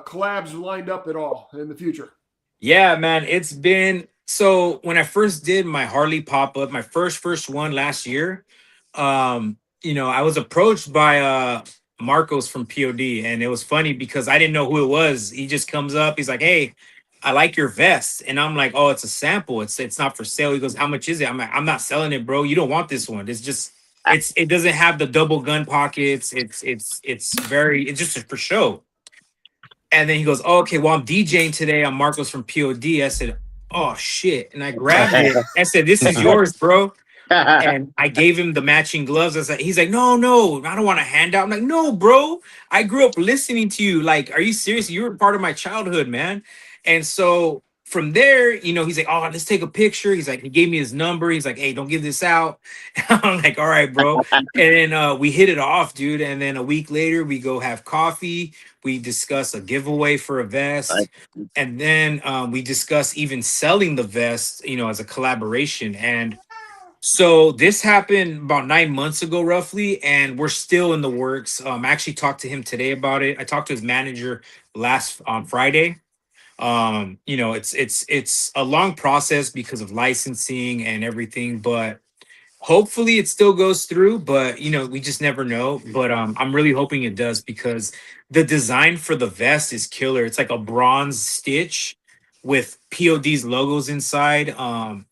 collabs lined up at all in the future? Yeah, man. It's been so when I first did my Harley pop-up, my first one last year, I was approached by Marcos from POD, and it was funny because I didn't know who it was. He just comes up, he's like, hey, I like your vest. And I'm like, oh, it's a sample. It's not for sale. He goes, how much is it? I'm like, I'm not selling it, bro. You don't want this one. It's just it doesn't have the double gun pockets. It's just for show. And then he goes, oh, okay, well, I'm DJing today. I'm Marcos from POD. I said, oh shit. And I grabbed it. I said, this is yours, bro. And I gave him the matching gloves. He's like, no, I don't want a handout. I'm like, no, bro. I grew up listening to you. Like, are you serious? You were part of my childhood, man. And so from there, he's like, oh, let's take a picture. He's like, he gave me his number. He's like, hey, don't give this out. I'm like, all right, bro. And then we hit it off, dude. And then a week later, we go have coffee. We discuss a giveaway for a vest. And then we discuss even selling the vest, as a collaboration. And so this happened about 9 months ago, roughly, and we're still in the works. I actually talked to him today about it. I talked to his manager last Friday. It's a long process because of licensing and everything, but hopefully it still goes through. But we just never know. But I'm really hoping it does because the design for the vest is killer. It's like a bronze stitch with POD's logos inside.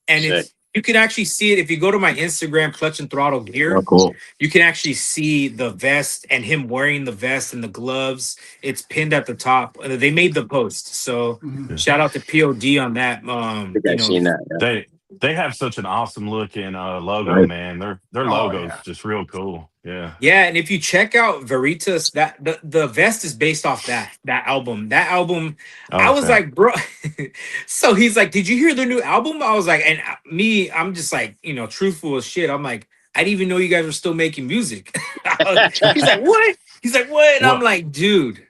And you can actually see it if you go to my Instagram, Clutch and Throttle Gear. Oh, cool. You can actually see the vest and him wearing the vest and the gloves. It's pinned at the top. They made the post, so shout out to POD on that. I've seen that. Yeah. They have such an awesome looking logo, Right. man. Their Oh logo's yeah. just real cool. Yeah. Yeah, and if you check out Veritas, that the vest is based off that album. That album, I was Okay. like, bro. So he's like, "Did you hear their new album?" I was like, and me, I'm just like, truthful as shit. I'm like, I didn't even know you guys were still making music. He's like, "What?" He's like, "What?" And I'm Well, like, "Dude."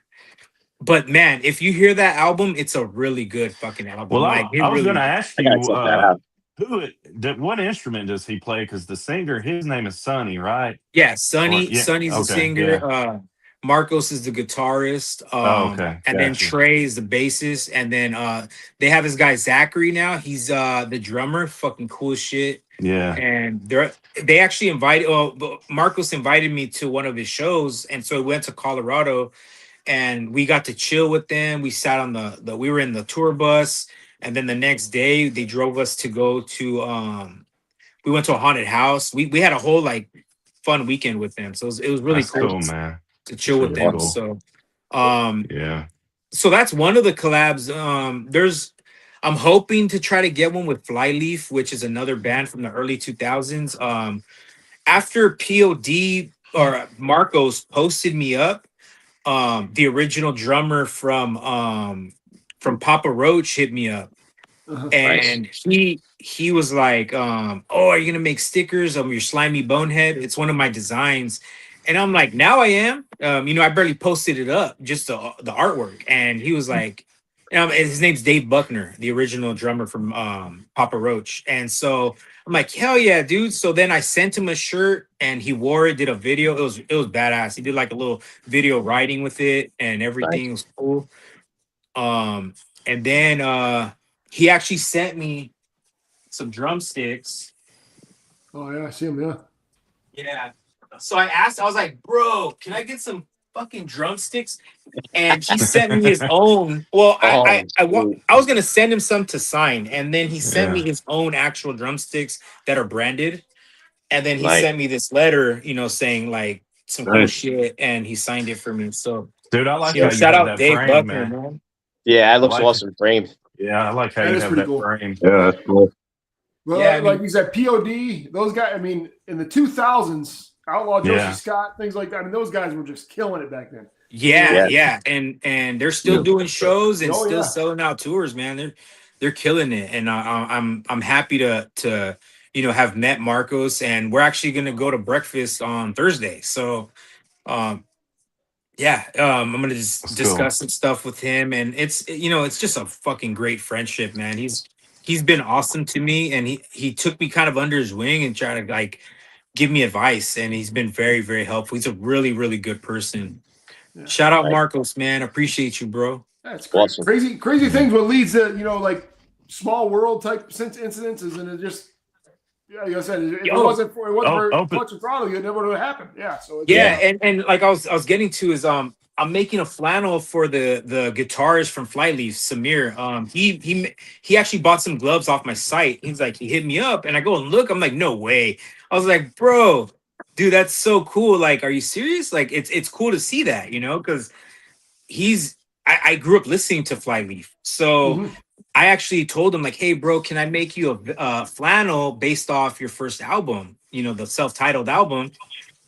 But man, if you hear that album, it's a really good fucking album. well, Like I it was really gonna is. ask I gotta you, check that out. what instrument does he play? Because the singer, his name is Sonny, right? Yeah, Or Sonny. yeah. Sonny's the Okay. singer. Yeah. Marcos is the guitarist. Oh, okay. And then Gotcha. Trey is the bassist. And then they have this guy Zachary now. He's the drummer. Fucking cool as shit. Yeah. And they actually invited. Well, Marcos invited me to one of his shows, and so we went to Colorado, and we got to chill with them. We sat on the we were in the tour bus, and then the next day they drove us to go to we went to a haunted house. We had a whole like fun weekend with them. So it was really That's cool cool, man. to chill That's with really them. Awesome. cool. So um Yeah. so that's one of the collabs. I'm hoping to try to get one with Flyleaf, which is another band from the early 2000s. After POD or Marcos posted me up, the original drummer from Papa Roach hit me up, Uh-huh. Nice. and he was like, "Oh, are you gonna make stickers of your slimy bonehead? It's one of my designs." And I'm like, "Now I am." I barely posted it up, just the artwork, and he was like, and his name's Dave Buckner, the original drummer from Papa Roach, and so I'm like, "Hell yeah, dude!" So then I sent him a shirt, and he wore it, did a video. It was badass. He did like a little video riding with it, and Nice. everything was cool. Um, and then he actually sent me some drumsticks. Oh yeah, I see him. Yeah. Yeah. So I was like, "Bro, can I get some fucking drumsticks?" And he sent me his own. Well, Oh, sweet. I was gonna send him some to sign, and then he sent me Yeah. his own actual drumsticks that are branded. And then he Nice. sent me this letter, saying like some cool Nice. shit, and he signed it for me. So, Dude, I like how you shout have out that Dave frame, Buckner, man. man. Yeah, it I looks like awesome framed. Yeah, I like how That you is have pretty that cool. frame. Yeah, that's cool. Well, Yeah, I like mean- you said, POD, those guys, I mean, in the 2000s, Outlaw Josie Yeah. Scott, things like that. I mean, those guys were just killing it back then. Yeah, Yeah. and they're still Yeah. doing shows and Oh, still yeah. selling out tours, man. They're killing it, and I'm happy to have met Marcos, and we're actually gonna go to breakfast on Thursday. So, yeah, I'm gonna just That's cool. discuss some stuff with him, and it's just a fucking great friendship, man. He's been awesome to me, and he took me kind of under his wing and tried to like give me advice, and he's been very, very helpful. He's a really, really good person. Yeah. Shout out Nice. Marcos, man. Appreciate you, bro. That's great. Awesome. Crazy things what leads to, like small world type incidences. And it just, yeah, like I said, if it Yo. wasn't for Open- Clutch and Throttle, it never would have happened. Yeah. So, Yeah, and like I was getting to is I'm making a flannel for the guitarist from Flyleaf, Samir. He actually bought some gloves off my site. He's like, he hit me up, and I go and look. I'm like, no way. I was like, bro, dude, that's so cool. Like, are you serious? Like, it's cool to see that, because I grew up listening to Flyleaf, so. Mhm. I actually told him like, "Hey, bro, can I make you a flannel based off your first album? The self-titled album."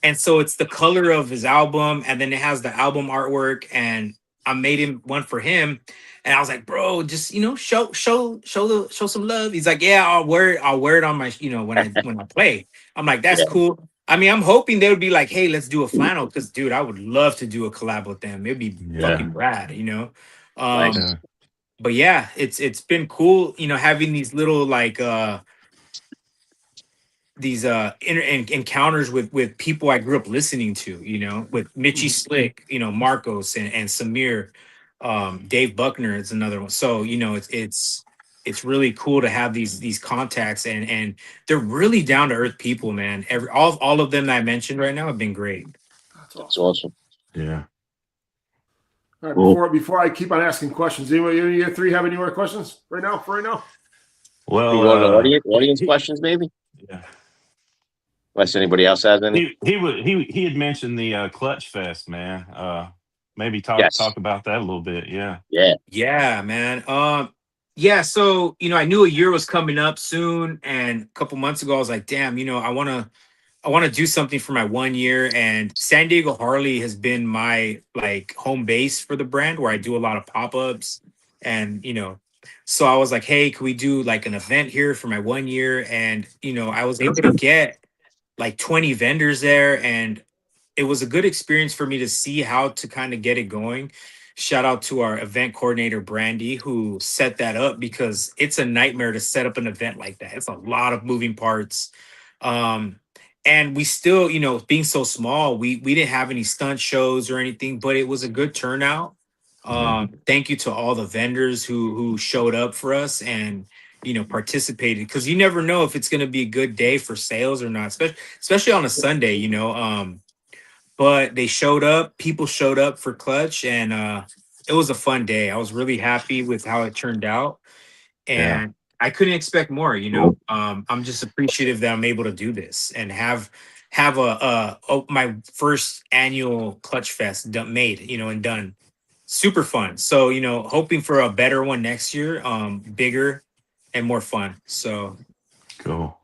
And so it's the color of his album, and then it has the album artwork. And I made him one for him, and I was like, "Bro, just show some love." He's like, "Yeah, I'll wear it on my when I play." I'm like, "That's Yeah. cool." I mean, I'm hoping they would be like, "Hey, let's do a flannel," because dude, I would love to do a collab with them. It'd be Yeah. fucking rad, Nice. Yeah. But yeah, it's been cool, having these little like these encounters with people I grew up listening to, with Mitchie Slick, Marcos and Samir, Dave Buckner is another one. So it's really cool to have these contacts, and they're really down to earth people, man. All of them that I mentioned right now have been great. That's It's awesome. awesome. Yeah. All right. Cool. Before I keep on asking questions, anybody, any of you three have any more questions right now? For right now? Well, You want the audience questions, maybe? yeah. Unless anybody else has any. He had mentioned the Clutch Fest, man. Maybe talk Yes. talk about that a little bit. Yeah. Yeah. Yeah, man. Yeah, so I knew a year was coming up soon, and a couple months ago I was like, damn, I want to do something for my 1 year, and San Diego Harley has been my like home base for the brand, where I do a lot of pop-ups. And so I was like, hey, can we do like an event here for my 1 year? And I was able to get like 20 vendors there, and it was a good experience for me to see how to kind of get it going. Shout out to our event coordinator, Brandy, who set that up, because it's a nightmare to set up an event like that. It's a lot of moving parts. Um, and we still, being so small, we didn't have any stunt shows or anything, but it was a good turnout. Thank you to all the vendors who showed up for us and participated, because you never know if it's going to be a good day for sales or not, especially on a Sunday. But they showed up, people showed up for Clutch, and it was a fun day. I was really happy with how it turned out, Yeah. and I couldn't expect more. I'm just appreciative that I'm able to do this and have my first annual Clutch Fest made, and done. Super fun. So, hoping for a better one next year, bigger and more fun. So Cool.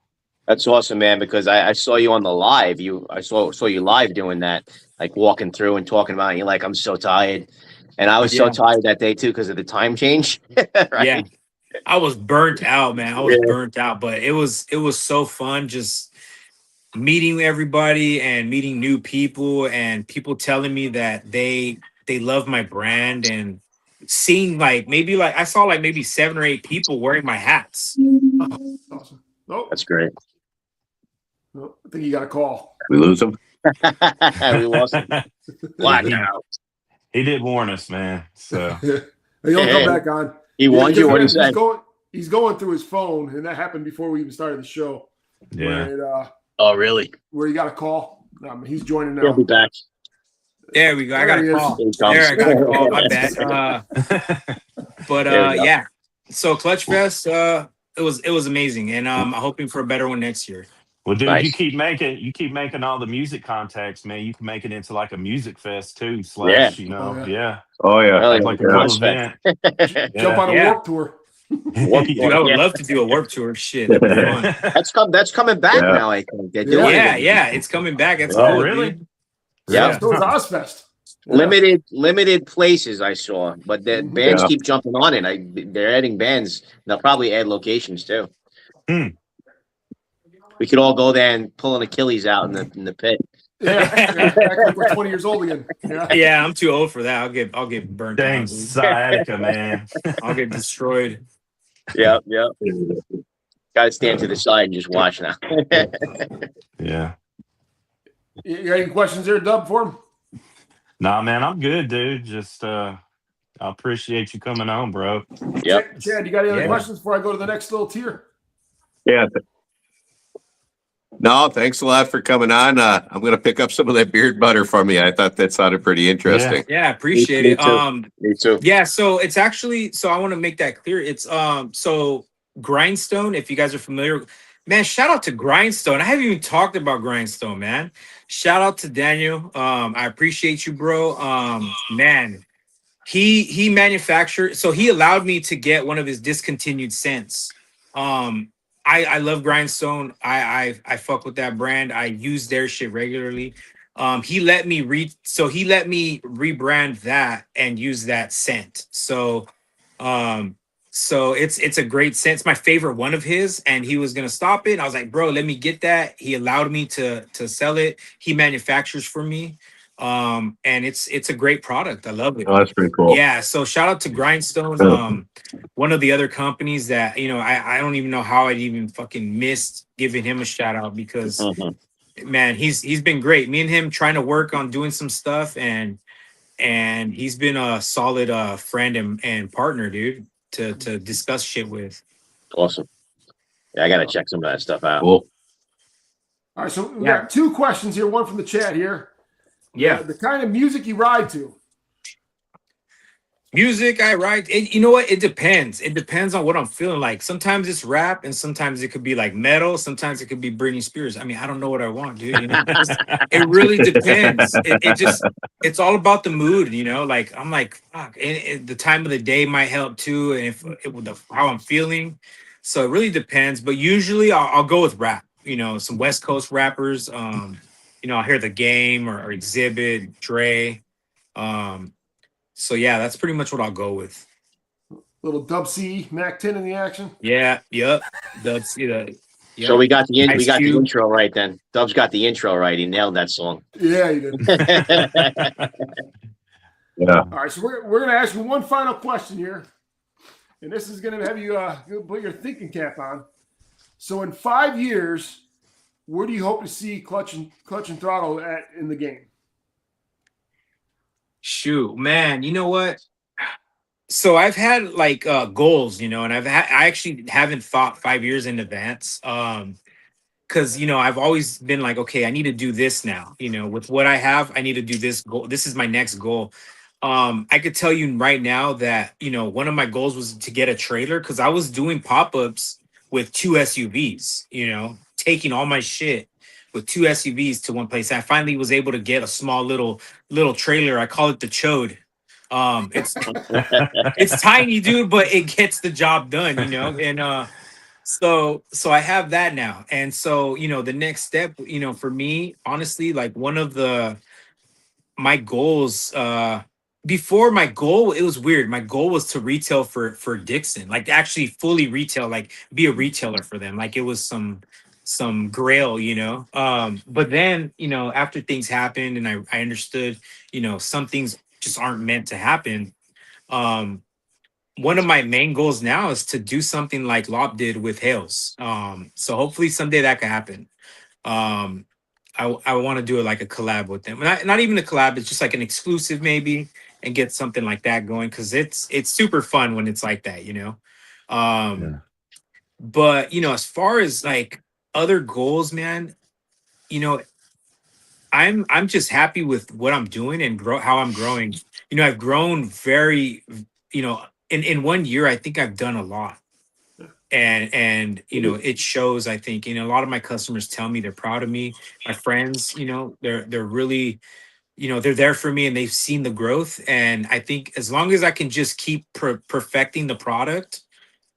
That's awesome, man, because I saw you on the live. I saw you live doing that, like walking through and talking about it. You're like, I'm so tired. And I was so yeah, tired that day too because of the time change. yeah. Right. I was burnt out, man. I was Yeah. burnt out, but it was so fun just meeting everybody and meeting new people, and people telling me that they love my brand, and seeing like I saw like maybe 7 or 8 people wearing my hats. Awesome. Oh, That's great. no, I think you got a call. We lose him. We lost him. Blackout. He did warn us, man. So He'll come back on. He warned you. What do you say? He's going through his phone, and that happened before we even started the show. yeah. Oh, really? Where you got a call. He's joining now. He'll be back. There we go. I got There he a is. call. Here he comes. There, I got a call. My bad. But There we go. yeah. So Clutch Fest, it was amazing, and I'm hoping for a better one next year. Well, dude, Nice. you keep making all the music contacts, man. You can make it into like a music fest too. Yeah. Yeah. Oh yeah. Hell yeah. Like a Yeah. cool event. Jump on a Yeah. warp tour. Dude, I would love to do a warp tour. Shit, that'd be fun. That's coming back Yeah. now. I think they're doing Yeah, it. yeah, it's coming back. That's Oh, cool, really? dude. Yeah. So is Ozfest. Yeah. Limited places I saw, but the bands Yeah. keep jumping on it. They're adding bands. They'll probably add locations too. Hmm. We could all go there and pull an Achilles out in the pit. Yeah. Act like we're 20 years old again. Yeah. Yeah, I'm too old for that. I'll get burnt Dang, out. dude. sciatica, man. I'll get destroyed. Yep. Got to stand to the side and just watch now. Yeah. You got any questions there, Dub, for him? Nah, man, I'm good, dude. Just I appreciate you coming on, bro. Yep. Chad, you got any other Yeah. questions before I go to the next little tier? Yeah. No, thanks a lot for coming on. I'm going to pick up some of that beard butter from you. I thought that sounded pretty interesting. Yeah, appreciate Me it. too. Me too. Yeah, so it's actually, so I want to make that clear. It's so Grindstone, if you guys are familiar, man, shout out to Grindstone. I haven't even talked about Grindstone, man. Shout out to Daniel. I appreciate you, bro. Man, he manufactured, so he allowed me to get one of his discontinued scents. I love Grindstone. I fuck with that brand. I use their shit regularly. He let me rebrand that and use that scent. So it's a great scent. It's my favorite one of his, and he was gonna stop it. I was like, bro, let me get that. He allowed me to sell it. He manufactures for me. And it's a great product. I love it. Oh, that's pretty cool. Yeah, so shout out to Grindstone, one of the other companies that I don't even know how I'd even fucking missed giving him a shout out, because man, he's been great. Me and him trying to work on doing some stuff, and he's been a solid friend and partner, dude, to discuss shit with. Awesome. Yeah, I gotta check some of that stuff out. Cool. All right, so we Yeah. got two questions here. One from the chat here. Yeah. The kind of music you ride to. Music I write, you know what? It depends. It depends on what I'm feeling like. Sometimes it's rap, and sometimes it could be like metal. Sometimes it could be Britney Spears. I mean, I don't know what I want, dude. You know, it really depends. It just it's all about the mood. You know, like I'm like fuck. And the time of the day might help too, and if it, with how I'm feeling. So it really depends. But usually I'll go with rap. You know, some West Coast rappers. You know, I'll hear the Game or Exhibit, Dre. Um, so yeah, that's pretty much what I'll go with. Little Dub C, Mac 10 in the action. Yeah, yep. That's yep. So we got the Ice we got the Cube. intro right then. Dub's got the intro right. He nailed that song. Yeah, you did. Yeah. All right, so we're going to ask you one final question here. And this is going to have you put your thinking cap on. So in 5 years, where do you hope to see Clutch and Throttle at in the game? Shoot, man, you know what? So I've had like goals, you know, and I actually haven't thought 5 years in advance. Because you know, I've always been like, okay, I need to do this now. You know, with what I have, I need to do this goal. This is my next goal. I could tell you right now that, you know, one of my goals was to get a trailer because I was doing pop-ups with 2 SUVs, you know, taking all my shit with 2 SUVs to one place. I finally was able to get a small little trailer. I call it the Chode. It's tiny, dude, but it gets the job done, you know. And so I have that now. And so, you know, the next step, you know, for me, honestly, like one of my goals before my goal, it was weird. My goal was to retail for Dixon, like actually fully retail, like be a retailer for them, like it was some grail, you know. But then, you know, after things happened and I understood, you know, some things just aren't meant to happen. um One of my main goals now is to do something like Lop did with Hales. So hopefully someday that could happen. um I want to do it like a collab with them. Not even a collab, it's just like an exclusive maybe, and get something like that going because it's super fun when it's like that, you know. Yeah. But you know, as far as like other goals, man, you know, I'm just happy with what I'm doing and how I'm growing. You know, I've grown very, you know, in 1 year, I think I've done a lot. And you know, it shows. I think, you know, a lot of my customers tell me they're proud of me. My friends, you know, they're really, you know, they're there for me and they've seen the growth. And I think as long as I can just keep perfecting the product,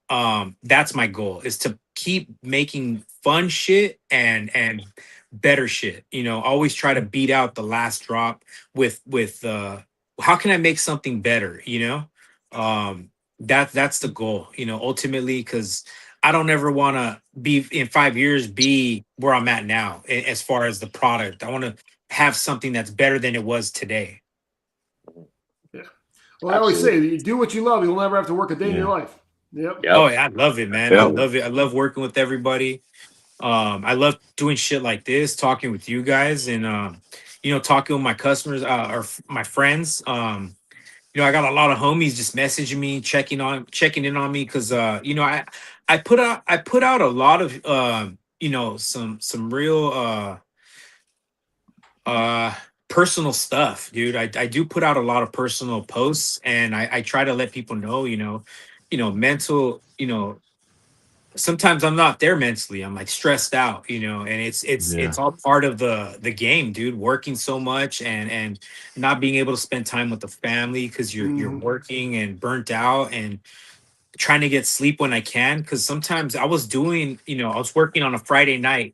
that's my goal, is to keep making fun shit and better shit, you know. Always try to beat out the last drop with how can I make something better, you know. That's the goal, you know, ultimately, because I don't ever want to be in 5 years be where I'm at now as far as the product. I want to have something that's better than it was today. Yeah. Well, I always say, you do what you love, you'll never have to work a day in your life. Yep. Oh yeah, I love it, man. I Yeah. love it. I love working with everybody. I love doing shit like this, talking with you guys, and you know, talking with my customers my friends. You know, I got a lot of homies just messaging me, checking in on me because you know, I put out a lot of you know, some real personal stuff, dude. I do put out a lot of personal posts, and I try to let people know, you know, mental, you know, sometimes I'm not there mentally. I'm like stressed out, you know, and it's all part of the game, dude. Working so much and not being able to spend time with the family because you're working and burnt out, and trying to get sleep when I can. Because sometimes I was doing, you know, I was working on a Friday night,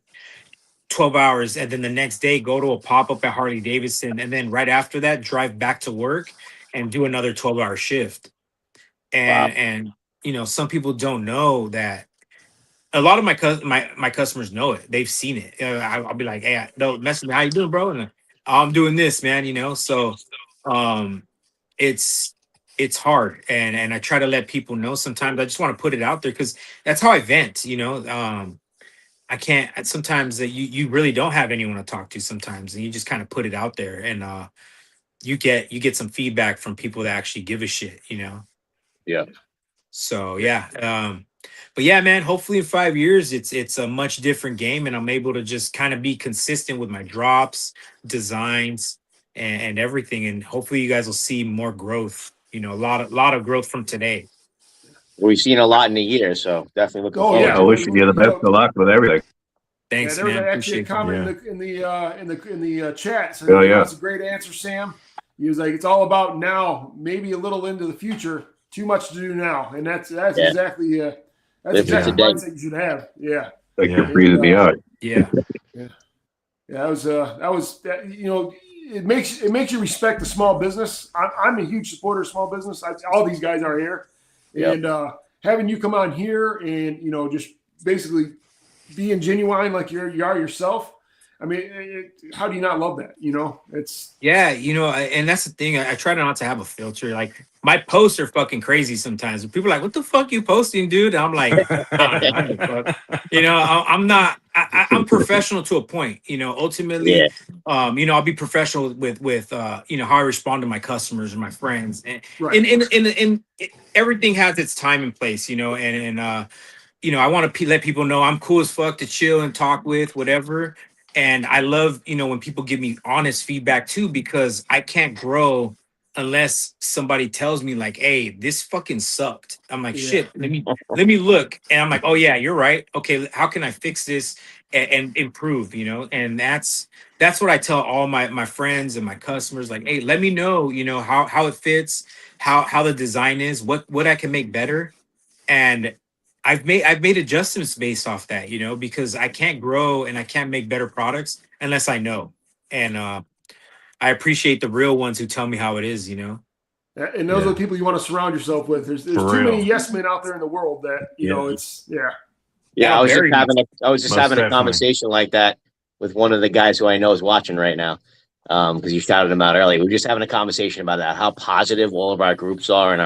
12 hours, and then the next day go to a pop-up at Harley Davidson, and then right after that drive back to work and do another 12-hour shift. Wow. And you know, some people don't know that. A lot of my customers know it. They've seen it. I'll be like, hey, they'll message me, how you doing, bro? And I'm doing this, man, you know. So um it's hard, and I try to let people know. Sometimes I just want to put it out there because that's how I vent, you know. I can't sometimes that you really don't have anyone to talk to sometimes, and you just kind of put it out there, and you get some feedback from people that actually give a shit, you know. Yeah. So yeah, but yeah, man. Hopefully in 5 years, it's a much different game, and I'm able to just kind of be consistent with my drops, designs, and everything. And hopefully, you guys will see more growth You know, a lot of growth from today. We've seen a lot in a year, so definitely looking Oh, forward yeah. I to it. wish you the best of luck with everything. Yeah, Thanks, there was man. actually a Appreciate that. comment in the chat. So Oh, yeah. that's a great answer, Sam. He was like, "It's all about now, maybe a little into the future. Too much to do now," and that's Yeah. exactly Live for the today. mindset you should have. Yeah, Like Yeah. you're breathing me out. Yeah. yeah. That was you know, it makes you respect the small business. I'm a huge supporter of small business. All these guys are here, Yep. and having you come on here and just basically being genuine like you are yourself. I mean, how do you not love that? It's Yeah, and that's the thing. I try not to have a filter. Like my posts are fucking crazy sometimes. People are like, "What the fuck you posting, dude?" And I'm like, I don't give a fuck. I'm not. I'm professional to a point. Ultimately, Yeah. I'll be professional with how I respond to my customers and my friends, and right. in everything has its time and place. I want to let people know I'm cool as fuck to chill and talk with, whatever. And I love, when people give me honest feedback too, because I can't grow unless somebody tells me like, "Hey, this fucking sucked." I'm like, Yeah. "Shit, let me look." And I'm like, "Oh yeah, you're right. Okay, how can I fix this and improve?" And that's what I tell all my friends and my customers. Like, "Hey, let me know, how it fits, how the design is, what I can make better." And I've made adjustments based off that, because I can't grow and I can't make better products unless I know. And I appreciate the real ones who tell me how it is. And those are the people you want to surround yourself with. There's For too many real. yes men out there in the world that it's Yeah, Yeah, I was just very having Most having a definitely. conversation like that with one of the guys who I know is watching right now. Because you shouted him out earlier. We were just having a conversation about that, how positive all of our groups are and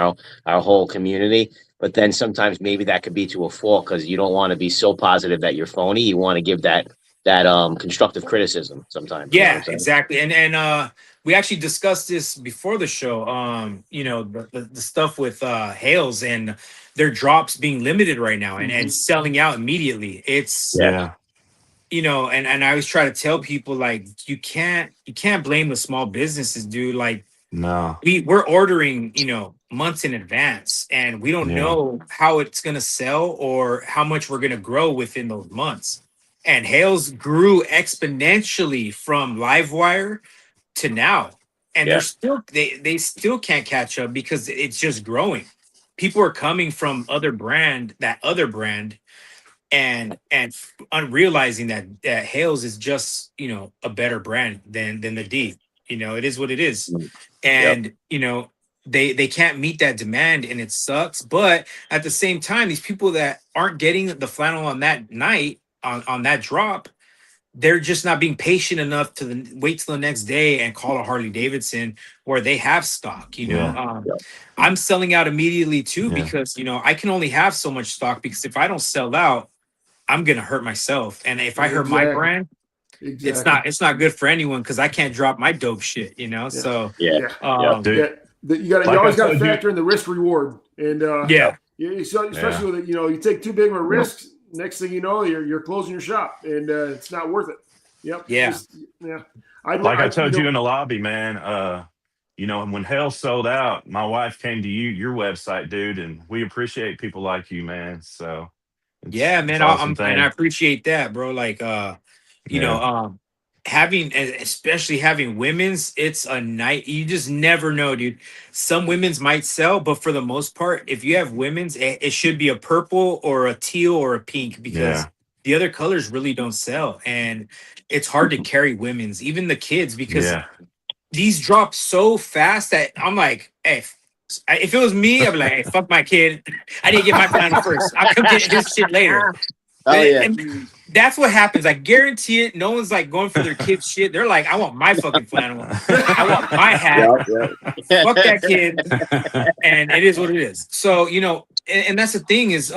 our whole community. But then sometimes maybe that could be to a fault because you don't want to be so positive that you're phony. You want to give that constructive criticism sometimes. You know what Yeah, I'm saying? exactly. And we actually discussed this before the show. The stuff with Hales and their drops being limited right now and selling out immediately. It's Yeah. and I always try to tell people like you can't blame the small businesses, dude. Like No. we're ordering, months in advance, and we don't Yeah. know how it's gonna sell or how much we're gonna grow within those months. And Hales grew exponentially from Livewire to now, and Yeah. they still can't catch up because it's just growing. People are coming from that other brand, and unrealizing that Hales is just a better brand than the D. It is what it is, Yep. and they can't meet that demand, and it sucks. But at the same time, these people that aren't getting the flannel on that night on that drop, they're just not being patient enough to wait till the next day and call a Harley Davidson where they have stock. Yeah. I'm selling out immediately too Yeah. because I can only have so much stock, because if I don't sell out, I'm gonna hurt myself. And if I hurt my Exactly. brand, it's not good for anyone because I can't drop my dope shit. So Yeah. Dude. You Like always I got to told you- factor in the risk reward, and yeah, especially with you take too big of a risk. Next thing you know, you're closing your shop, and it's not worth it. Yep. Yeah. Like I told you in the lobby, man. When Hell sold out, my wife came to your website, dude, and we appreciate people like you, man. So yeah, it's man. awesome And I thing. appreciate that, bro. Like, especially having women's, it's a night. You just never know, dude. Some women's might sell, but for the most part, if you have women's, it should be a purple or a teal or a pink, because Yeah. the other colors really don't sell, and it's hard to carry women's, even the kids, because Yeah. these drop so fast that I'm like, hey, if it was me, I'd be like, hey, fuck my kid. I need to get my flannel first. I'll come get his shit later. Oh yeah. And that's what happens. I guarantee it. No one's like going for their kid's shit. They're like, I want my fucking flannel. I want my hat. Fuck that kid. And it is what it is. So, and that's the thing is,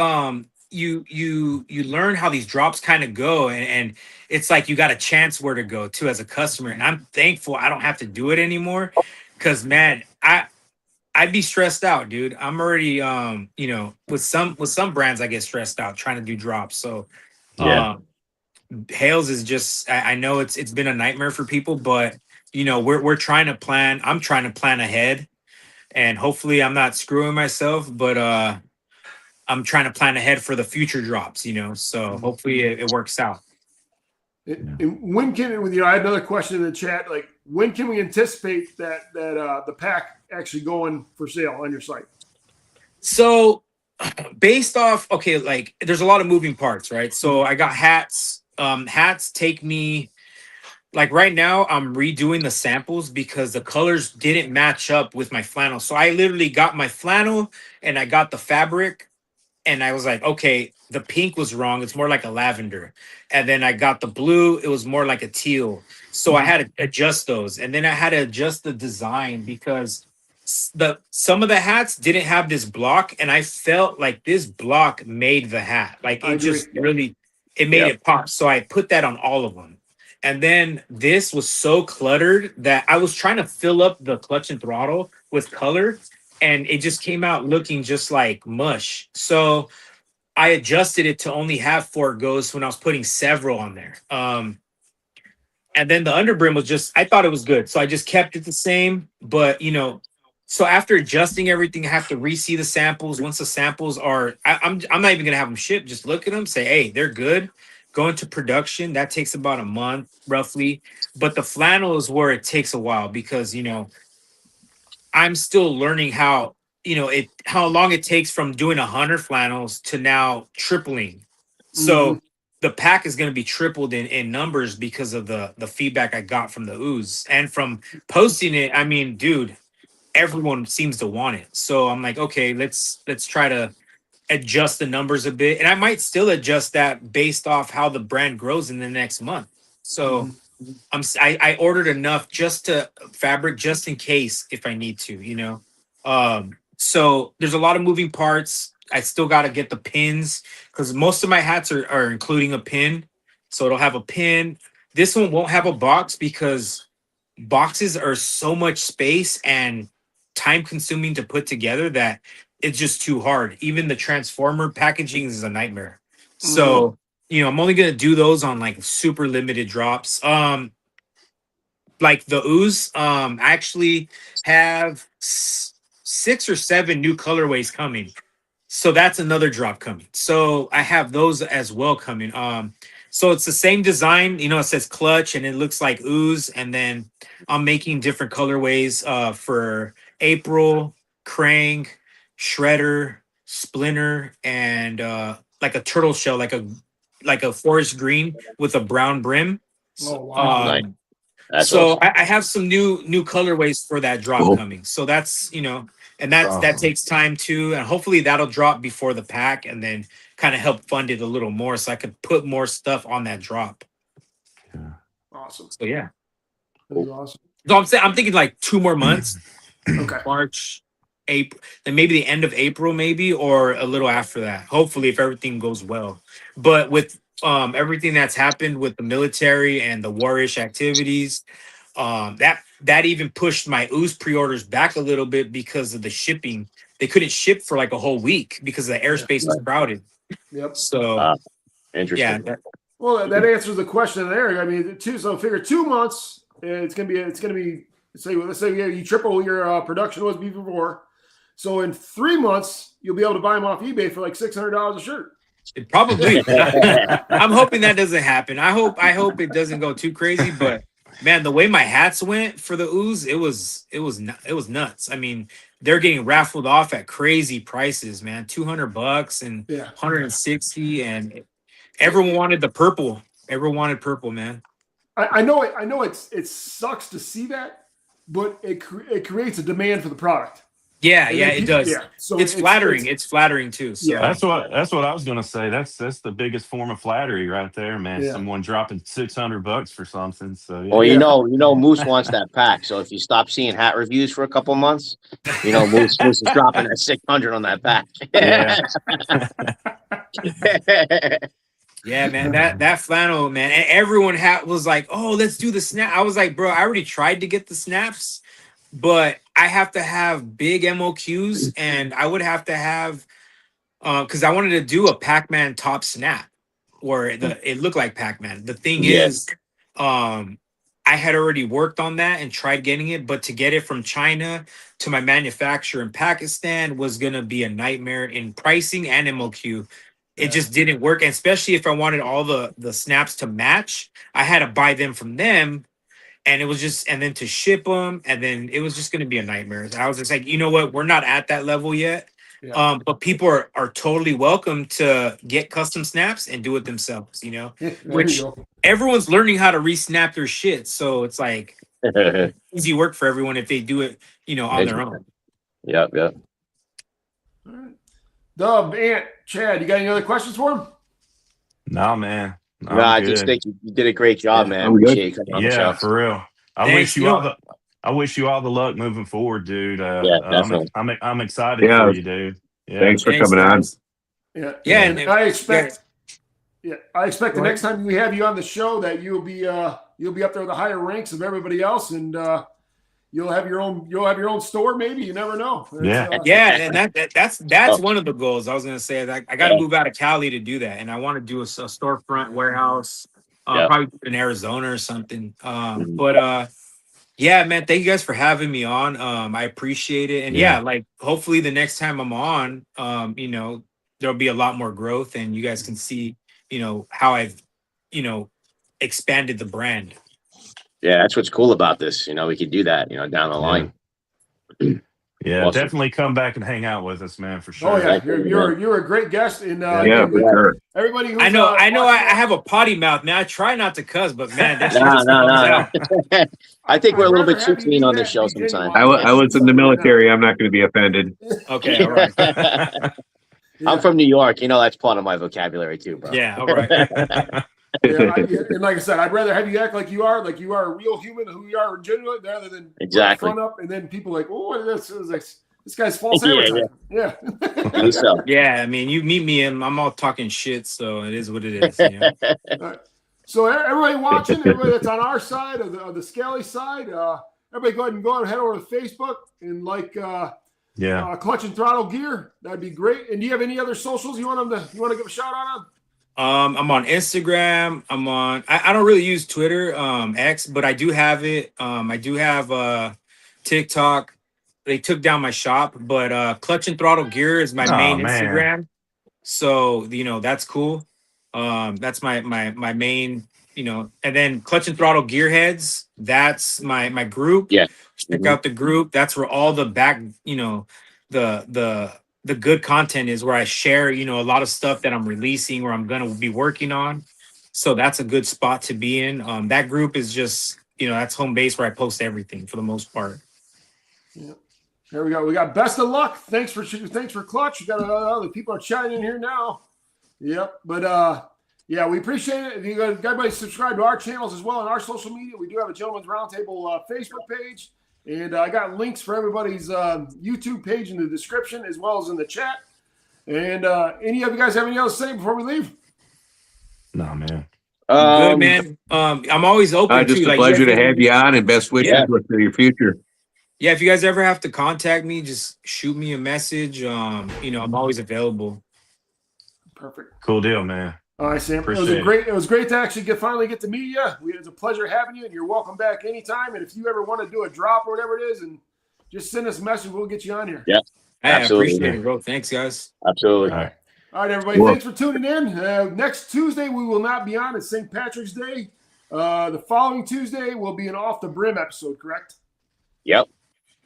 you learn how these drops kind of go, and it's like you got a chance where to go to as a customer. And I'm thankful I don't have to do it anymore, because man, I'd be stressed out, dude. I'm already with some brands I get stressed out trying to do drops. So Yeah. Hales is just, I know it's been a nightmare for people, but we're trying to plan. I'm trying to plan ahead, and hopefully I'm not screwing myself, but I'm trying to plan ahead for the future drops, so hopefully it works out. And when can with I had another question in the chat, like when can we anticipate that the pack actually going for sale on your site? So based off, okay, like there's a lot of moving parts, right? So I got hats. Hats take me, like right now I'm redoing the samples because the colors didn't match up with my flannel. So I literally got my flannel and I got the fabric and I was like, okay, the pink was wrong. It's more like a lavender. And then I got the blue. It was more like a teal. So I had to adjust those. And then I had to adjust the design because some of the hats didn't have this block. And I felt like this block made the hat. Like it just really, it made it pop. So I put that on all of them. And then this was so cluttered that I was trying to fill up the clutch and throttle with color. And it just came out looking just like mush. So I adjusted it to only have 4 ghosts when I was putting several on there. And then the underbrim was just, I thought it was good. So I just kept it the same. But, so after adjusting everything, I have to re-see the samples. Once the samples are, I'm not even going to have them shipped. Just look at them, say, hey, they're good. Go into production. That takes about a month, roughly. But the flannel is where it takes a while because, I'm still learning how long it takes from doing 100 flannels to now tripling. So the pack is going to be tripled in numbers because of the feedback I got from the ooze and from posting it. I mean, dude, everyone seems to want it. So I'm like, okay, let's try to adjust the numbers a bit. And I might still adjust that based off how the brand grows in the next month. So I ordered enough just to fabric just in case if I need to, so there's a lot of moving parts. I still got to get the pins because most of my hats are including a pin. So it'll have a pin. This one won't have a box because boxes are so much space and time consuming to put together that it's just too hard. Even the transformer packaging is a nightmare. So I'm only gonna do those on like super limited drops. Like the ooze, I actually have 6 or 7 new colorways coming. So that's another drop coming. So I have those as well coming. So it's the same design, it says clutch and it looks like ooze. And then I'm making different colorways for April, Krang, Shredder, Splinter, and like a turtle shell, like a forest green with a brown brim. Oh wow! Nice. That's So awesome. I have some new colorways for that drop coming. So that's and that takes time too, and hopefully that'll drop before the pack, and then kind of help fund it a little more, so I could put more stuff on that drop. Awesome. So yeah, That's awesome. So I'm thinking like 2 more months. Okay. March, April, then maybe the end of April, maybe, or a little after that. Hopefully, if everything goes well. But with everything that's happened with the military and the warish activities, that even pushed my ooze pre-orders back a little bit because of the shipping. They couldn't ship for like a whole week because the airspace was crowded. Yep. So Interesting. yeah. Well, that answers the question there. I mean, so figure 2 months. It's gonna be. Let's say you triple your production was before. So in 3 months, you'll be able to buy them off eBay for like $600 a shirt. It probably. I'm hoping that doesn't happen. I hope it doesn't go too crazy. But man, the way my hats went for the ooze, it was nuts. I mean, they're getting raffled off at crazy prices, man. $200 and 160, and everyone wanted the purple. Everyone wanted purple, man. I know it sucks to see that, but it creates a demand for the product. Yeah, it does. Yeah. So it's flattering. It's flattering too. So. Yeah. That's what I was gonna say. That's the biggest form of flattery right there, man. Yeah. Someone dropping $600 for something. So yeah. Well, you know, Moose wants that pack. So if you stop seeing hat reviews for a couple months, Moose is dropping that 600 on that pack. Yeah. Yeah, man, that flannel, man, and everyone was like, "Oh, let's do the snap." I was like, "Bro, I already tried to get the snaps, but I have to have big MOQs, and I would have to have, because I wanted to do a Pac-Man top snap, where it looked like Pac-Man. The thing is, I had already worked on that and tried getting it, but to get it from China to my manufacturer in Pakistan was gonna be a nightmare in pricing and MOQ. It just didn't work, and especially if I wanted all the snaps to match, I had to buy them from them, and it was just, and then to ship them, and then it was just going to be a nightmare. And I was just like, you know what, we're not at that level yet. Yeah. But people are totally welcome to get custom snaps and do it themselves, you know, There which you go. everyone's learning how to re-snap their shit. So it's like easy work for everyone if they do it, you know, on their own. Yep. All right. Dub, Ant, Chad, you got any other questions for him? No, man. No, I just think you did a great job, man. I'm good. Appreciate you coming on the show. Yeah, for real. I Thanks, wish you all the luck moving forward, dude. Definitely. I'm excited Yeah. for you, dude. Yeah. Thanks for coming guys. Yeah. Yeah, And and I expect the Go next time we have you on the show that you'll be up there with the higher ranks of everybody else, and you'll have your own store. Maybe, you never know. Yeah, and that's one of the goals. I was gonna say that I got to move out of Cali to do that, and I want to do a storefront warehouse, probably in Arizona or something. But yeah, man, thank you guys for having me on. I appreciate it, and yeah, like hopefully the next time I'm on, you know, there'll be a lot more growth, and you guys can see, you know, how I've, you know, expanded the brand. Yeah, that's what's cool about this. You know, we could do that, you know, down the line. Yeah, Awesome. definitely come back and hang out with us, man, for sure. Oh yeah, you're a great guest, and Yeah, for sure. everybody who's I know I have a potty mouth, man. I try not to cuss, but man, that shit No, just comes out. I think we're a little I'd bit rather too have you clean do on that this show and be sometimes. genuine. I was in the military. I'm not going to be offended. Okay, all right. I'm from New York. You know, that's part of my vocabulary too, bro. Yeah, all right. And like I said, I'd rather have you act like you are a real human, who you are genuine, rather than Exactly. front up and then people like, oh, what is this? It was like, this guy's false Yeah, advertising. Yeah. I think so. Yeah, I mean, you meet me and I'm all talking shit, so it is what it is. You know? All right. So everybody watching, everybody that's on our side of the Scaly side, everybody go ahead and head over to Facebook and like Clutch and Throttle Gear. That'd be great. And do you have any other socials you want to give a shout out on? I'm on Instagram. I'm on. I don't really use Twitter, X, but I do have it. I do have TikTok. They took down my shop, but Clutch and Throttle Gear is my main Instagram. So you know that's cool. That's my main. You know, and then Clutch and Throttle Gearheads. That's my group. Yeah. Check out the group. That's where all the the good content is, where I share, you know, a lot of stuff that I'm releasing or I'm going to be working on. So that's a good spot to be in. That group is just, you know, that's home base where I post everything for the most part. Yeah. There we go. We got best of luck. Thanks for Clutch. You got other people are chatting in here now. Yep. But yeah, we appreciate it. If you guys, everybody subscribe to our channels as well on our social media. We do have a Gentleman's Roundtable Facebook page. And I got links for everybody's YouTube page in the description as well as in the chat. And any of you guys have any else to say before we leave? No, man. Good, man. I'm always open. Just a pleasure to have you on, and best wishes for your future. Yeah, if you guys ever have to contact me, just shoot me a message. You know, I'm always available. Perfect. Cool deal, man. All right, Sam. Appreciate It was great to actually finally get to meet you. It was a pleasure having you, and you're welcome back anytime. And if you ever want to do a drop or whatever it is, and just send us a message, we'll get you on here. Yeah, absolutely. I appreciate it, bro. Thanks, guys. Absolutely. All right, everybody. Thanks for tuning in. Next Tuesday we will not be on. It's St. Patrick's Day. The following Tuesday will be an Off the Brim episode, correct? Yep.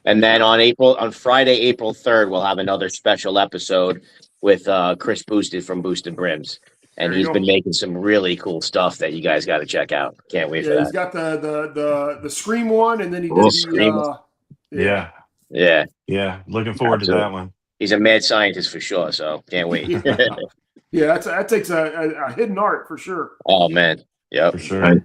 And then on Friday, April 3rd, we'll have another special episode with Chris Boosted from Boosted Brims. And he's been making some really cool stuff that you guys got to check out. Can't wait for that. He's got the Scream one, and then he did Scream. Yeah. Looking forward to that one. He's a mad scientist for sure, so can't wait. Yeah, that takes a hidden art for sure. Oh man, yeah, for sure.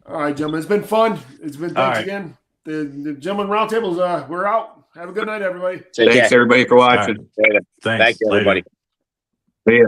All right, gentlemen, it's been fun. It's been thanks again. The Gentleman Roundtables. We're out. Have a good night, everybody. Thanks everybody for watching. Right. Thanks, everybody. See ya.